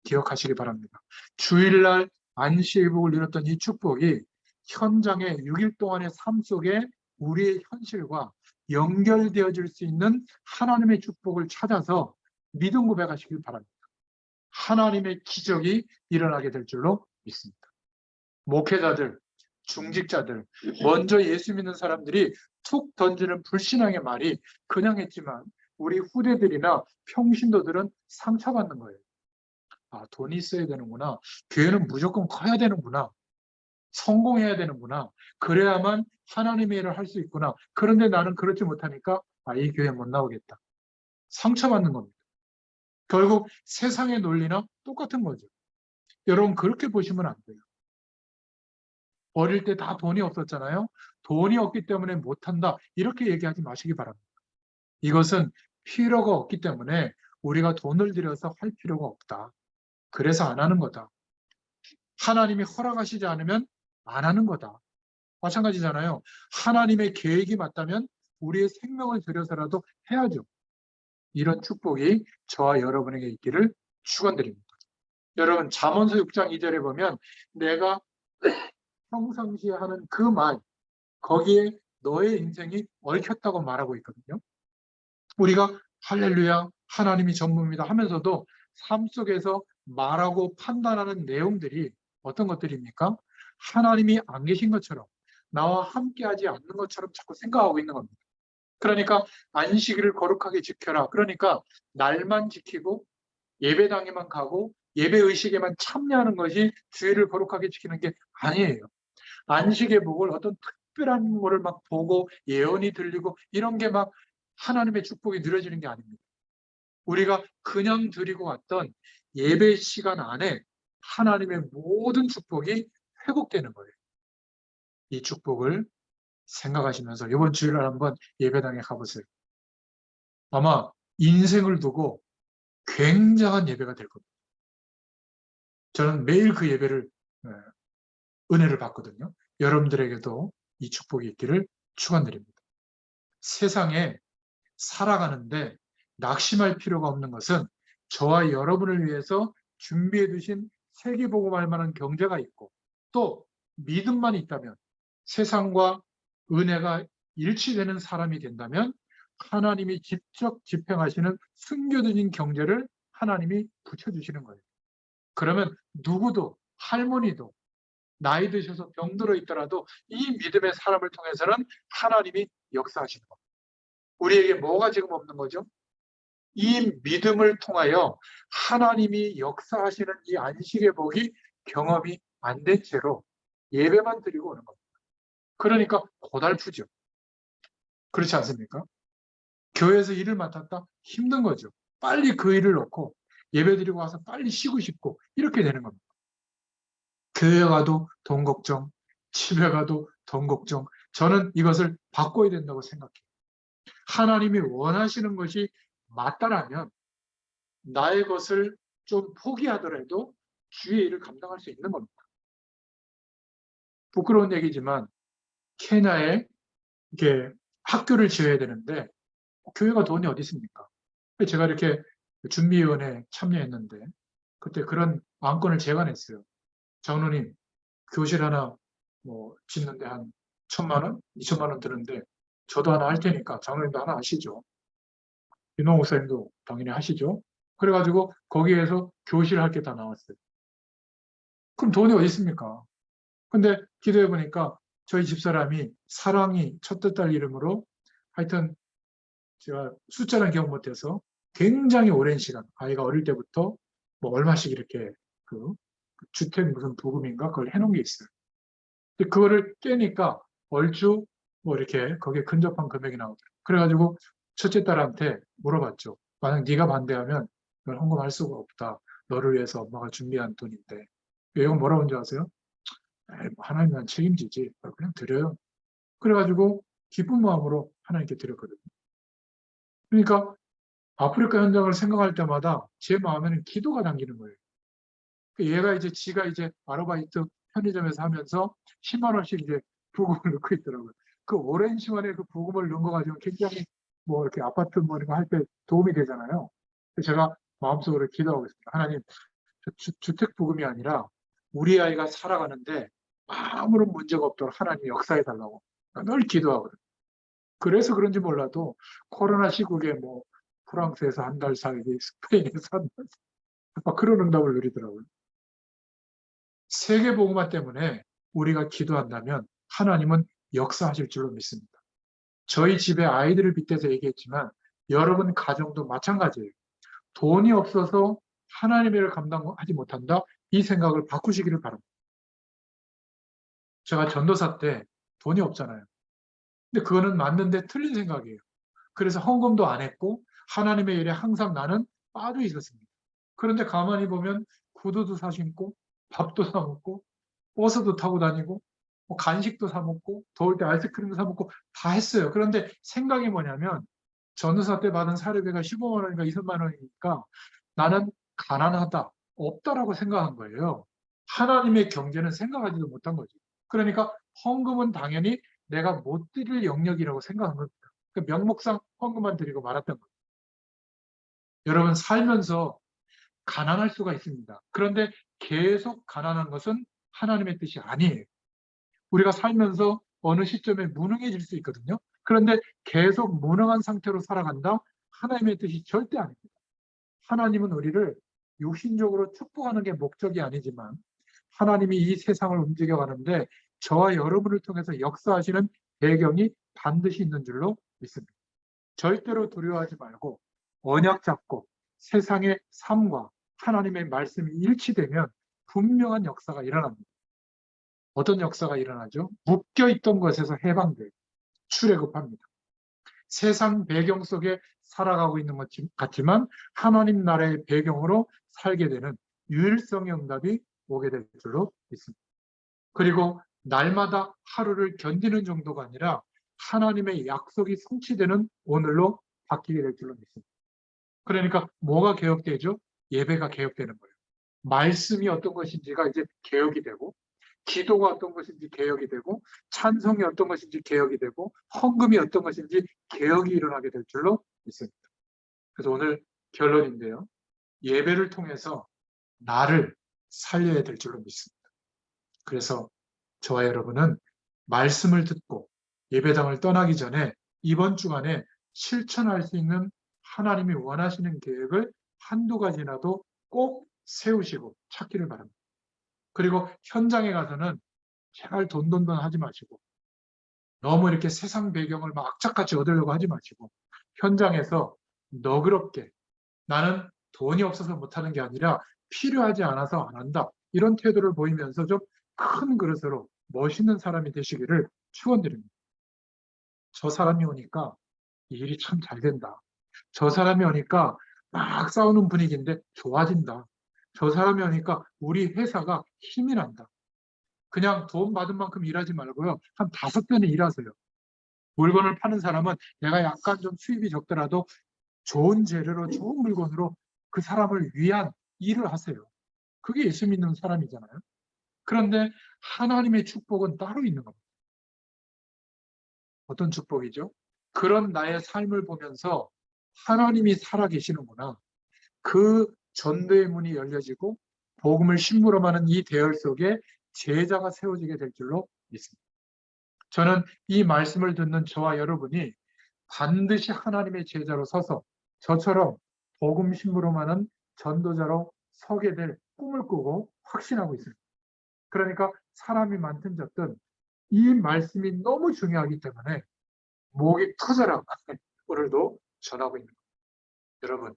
S1: 기억하시기 바랍니다. 주일날 안식의 복을 누렸던 이 축복이 현장의 6일 동안의 삶 속에 우리의 현실과 연결되어질 수 있는 하나님의 축복을 찾아서 믿음 고백하시길 바랍니다. 하나님의 기적이 일어나게 될 줄로 믿습니다. 목회자들, 중직자들, 먼저 예수 믿는 사람들이 툭 던지는 불신앙의 말이 그냥 했지만 우리 후대들이나 평신도들은 상처받는 거예요. 아, 돈이 있어야 되는구나. 교회는 무조건 커야 되는구나. 성공해야 되는구나. 그래야만 하나님의 일을 할 수 있구나. 그런데 나는 그렇지 못하니까 이 교회 못 나오겠다. 상처받는 겁니다. 결국 세상의 논리나 똑같은 거죠. 여러분 그렇게 보시면 안 돼요. 어릴 때 다 돈이 없었잖아요. 돈이 없기 때문에 못한다. 이렇게 얘기하지 마시기 바랍니다. 이것은 필요가 없기 때문에 우리가 돈을 들여서 할 필요가 없다. 그래서 안 하는 거다. 하나님이 허락하시지 않으면 안 하는 거다. 마찬가지잖아요. 하나님의 계획이 맞다면 우리의 생명을 들여서라도 해야죠. 이런 축복이 저와 여러분에게 있기를 축원드립니다. 여러분 잠언서 6장 2절에 보면 내가 평상시에 하는 그 말, 거기에 너의 인생이 얽혔다고 말하고 있거든요. 우리가 할렐루야 하나님이 전부입니다 하면서도 삶 속에서 말하고 판단하는 내용들이 어떤 것들입니까? 하나님이 안 계신 것처럼 나와 함께하지 않는 것처럼 자꾸 생각하고 있는 겁니다. 그러니까 안식일을 거룩하게 지켜라. 그러니까 날만 지키고 예배당에만 가고 예배의식에만 참여하는 것이 주일을 거룩하게 지키는 게 아니에요. 안식의 복을 어떤 특별한 거를 막 보고 예언이 들리고 이런 게 막 하나님의 축복이 누려지는 게 아닙니다. 우리가 그냥 드리고 왔던 예배 시간 안에 하나님의 모든 축복이 회복되는 거예요. 이 축복을 생각하시면서 이번 주일날 한번 예배당에 가보세요. 아마 인생을 두고 굉장한 예배가 될 겁니다. 저는 매일 그 예배를 은혜를 받거든요. 여러분들에게도 이 축복이 있기를 축원드립니다. 세상에 살아가는데 낙심할 필요가 없는 것은 저와 여러분을 위해서 준비해 두신 세계복음할 만한 경제가 있고 또 믿음만 있다면 세상과 은혜가 일치되는 사람이 된다면 하나님이 직접 집행하시는 숨겨진 경제를 하나님이 붙여주시는 거예요. 그러면 누구도 할머니도 나이 드셔서 병들어 있더라도 이 믿음의 사람을 통해서는 하나님이 역사하시는 겁니다. 우리에게 뭐가 지금 없는 거죠? 이 믿음을 통하여 하나님이 역사하시는 이 안식의 복이 경험이 안 된 채로 예배만 드리고 오는 겁니다. 그러니까 고달프죠. 그렇지 않습니까? 교회에서 일을 맡았다? 힘든 거죠. 빨리 그 일을 놓고 예배 드리고 와서 빨리 쉬고 싶고 이렇게 되는 겁니다. 교회 가도 돈 걱정, 집에 가도 돈 걱정. 저는 이것을 바꿔야 된다고 생각해요. 하나님이 원하시는 것이 맞다라면 나의 것을 좀 포기하더라도 주의 일을 감당할 수 있는 겁니다. 부끄러운 얘기지만 케냐에 이렇게 학교를 지어야 되는데 교회가 돈이 어디 있습니까? 제가 이렇게 준비위원회에 참여했는데 그때 그런 안건을 제가 냈어요. 장로님, 교실 하나 뭐 짓는데 한 1,000만 원, 2천만 원 드는데 저도 하나 할 테니까 장로님도 하나 하시죠. 윤호 목사님도 당연히 하시죠. 그래가지고 거기에서 교실 할 게 다 나왔어요. 그럼 돈이 어디 있습니까? 근데 기도해 보니까 저희 집사람이 사랑이 첫째 딸 이름으로 하여튼 제가 숫자는 기억 못해서 굉장히 오랜 시간 아이가 어릴 때부터 뭐 얼마씩 이렇게 그 주택 무슨 부금인가 그걸 해놓은 게 있어요. 근데 그거를 깨니까 얼추 뭐 이렇게 거기에 근접한 금액이 나오더라고요. 그래가지고 첫째 딸한테 물어봤죠. 만약 네가 반대하면 이걸 헌금할 수가 없다. 너를 위해서 엄마가 준비한 돈인데. 이건 뭐라고 한줄 아세요? 에이, 뭐 하나님만 책임지지. 그냥 드려요. 그래가지고 기쁜 마음으로 하나님께 드렸거든요. 그러니까 아프리카 현장을 생각할 때마다 제 마음에는 기도가 담기는 거예요. 얘가 이제 지가 이제 아르바이트 편의점에서 하면서 10만 원씩 이제 부금을 넣고 있더라고요. 그 오랜 시간에 그 부금을 넣은 거 가지고 굉장히 뭐 이렇게 아파트 뭐 이런 거 할 때 도움이 되잖아요. 그래서 제가 마음속으로 기도하고 있습니다. 하나님, 주택 부금이 아니라 우리 아이가 살아가는데 아무런 문제가 없도록 하나님 역사해 달라고 늘 기도하거든요. 그래서 그런지 몰라도 코로나 시국에 뭐 프랑스에서 한 달 살기, 스페인에서 한 달 살기, 막 그런 응답을 누리더라고요. 세계복음화 때문에 우리가 기도한다면 하나님은 역사하실 줄로 믿습니다. 저희 집에 아이들을 빗대서 얘기했지만 여러분 가정도 마찬가지예요. 돈이 없어서 하나님의 일을 감당하지 못한다? 이 생각을 바꾸시기를 바랍니다. 제가 전도사 때 돈이 없잖아요. 근데 그거는 맞는데 틀린 생각이에요. 그래서 헌금도 안 했고 하나님의 일에 항상 나는 빠져 있었습니다. 그런데 가만히 보면 구두도 사 신고 밥도 사 먹고 버스도 타고 다니고 뭐 간식도 사 먹고 더울 때 아이스크림도 사 먹고 다 했어요. 그런데 생각이 뭐냐면 전도사 때 받은 사례비가 15만 원인가 20만 원이니까 나는 가난하다, 없다라고 생각한 거예요. 하나님의 경제는 생각하지도 못한 거죠. 그러니까 헌금은 당연히 내가 못 드릴 영역이라고 생각한 겁니다. 그 명목상 헌금만 드리고 말았던 거예요. 여러분 살면서 가난할 수가 있습니다. 그런데 계속 가난한 것은 하나님의 뜻이 아니에요. 우리가 살면서 어느 시점에 무능해질 수 있거든요. 그런데 계속 무능한 상태로 살아간다? 하나님의 뜻이 절대 아닙니다. 하나님은 우리를 육신적으로 축복하는 게 목적이 아니지만 하나님이 이 세상을 움직여가는데 저와 여러분을 통해서 역사하시는 배경이 반드시 있는 줄로 믿습니다. 절대로 두려워하지 말고 언약 잡고 세상의 삶과 하나님의 말씀이 일치되면 분명한 역사가 일어납니다. 어떤 역사가 일어나죠? 묶여있던 것에서 해방되고 출애굽합니다. 세상 배경 속에 살아가고 있는 것 같지만 하나님 나라의 배경으로 살게 되는 유일성의 응답이 오게 될 줄로 믿습니다. 그리고 날마다 하루를 견디는 정도가 아니라 하나님의 약속이 성취되는 오늘로 바뀌게 될 줄로 믿습니다. 그러니까 뭐가 개혁되죠? 예배가 개혁되는 거예요. 말씀이 어떤 것인지가 이제 개혁이 되고 기도가 어떤 것인지 개혁이 되고 찬송이 어떤 것인지 개혁이 되고 헌금이 어떤 것인지 개혁이 일어나게 될 줄로 믿습니다. 그래서 오늘 결론인데요. 예배를 통해서 나를 살려야 될 줄로 믿습니다. 그래서 저와 여러분은 말씀을 듣고 예배당을 떠나기 전에 이번 주간에 실천할 수 있는 하나님이 원하시는 계획을 한두 가지라도 꼭 세우시고 찾기를 바랍니다. 그리고 현장에 가서는 제발 돈 하지 마시고 너무 이렇게 세상 배경을 막 악착같이 얻으려고 하지 마시고 현장에서 너그럽게 나는 돈이 없어서 못하는 게 아니라 필요하지 않아서 안 한다. 이런 태도를 보이면서 좀 큰 그릇으로 멋있는 사람이 되시기를 축원드립니다. 저 사람이 오니까 이 일이 참 잘 된다. 저 사람이 오니까 막 싸우는 분위기인데 좋아진다. 저 사람이 오니까 우리 회사가 힘이 난다. 그냥 돈 받은 만큼 일하지 말고요. 한 5배는 일하세요. 물건을 파는 사람은 내가 약간 좀 수입이 적더라도 좋은 재료로 좋은 물건으로 그 사람을 위한 일을 하세요. 그게 예수 믿는 사람이잖아요. 그런데 하나님의 축복은 따로 있는 겁니다. 어떤 축복이죠? 그런 나의 삶을 보면서 하나님이 살아계시는구나. 그 전도의 문이 열려지고 복음을 심부름하는 이 대열 속에 제자가 세워지게 될 줄로 믿습니다. 저는 이 말씀을 듣는 저와 여러분이 반드시 하나님의 제자로 서서 저처럼 복음 심부름하는 전도자로 서게 될 꿈을 꾸고 확신하고 있습니다. 그러니까 사람이 많든 적든 이 말씀이 너무 중요하기 때문에 목이 터져라 오늘도 전하고 있는 겁니다. 여러분,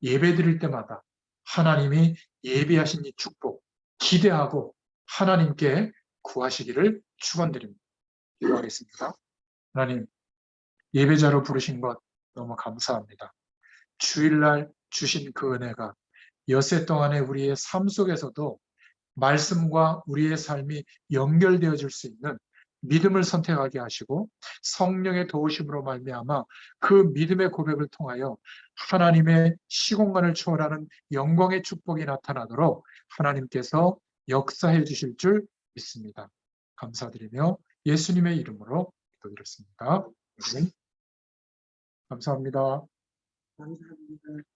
S1: 예배 드릴 때마다 하나님이 예비하신 이 축복 기대하고 하나님께 구하시기를 축원드립니다. 기도하겠습니다. 하나님, 예배자로 부르신 것 너무 감사합니다. 주일날 주신 그 은혜가 엿새 동안의 우리의 삶 속에서도 말씀과 우리의 삶이 연결되어질 수 있는 믿음을 선택하게 하시고 성령의 도우심으로 말미암아 그 믿음의 고백을 통하여 하나님의 시공간을 초월하는 영광의 축복이 나타나도록 하나님께서 역사해 주실 줄 믿습니다. 감사드리며 예수님의 이름으로 기도드렸습니다. 감사합니다.
S2: 감사합니다.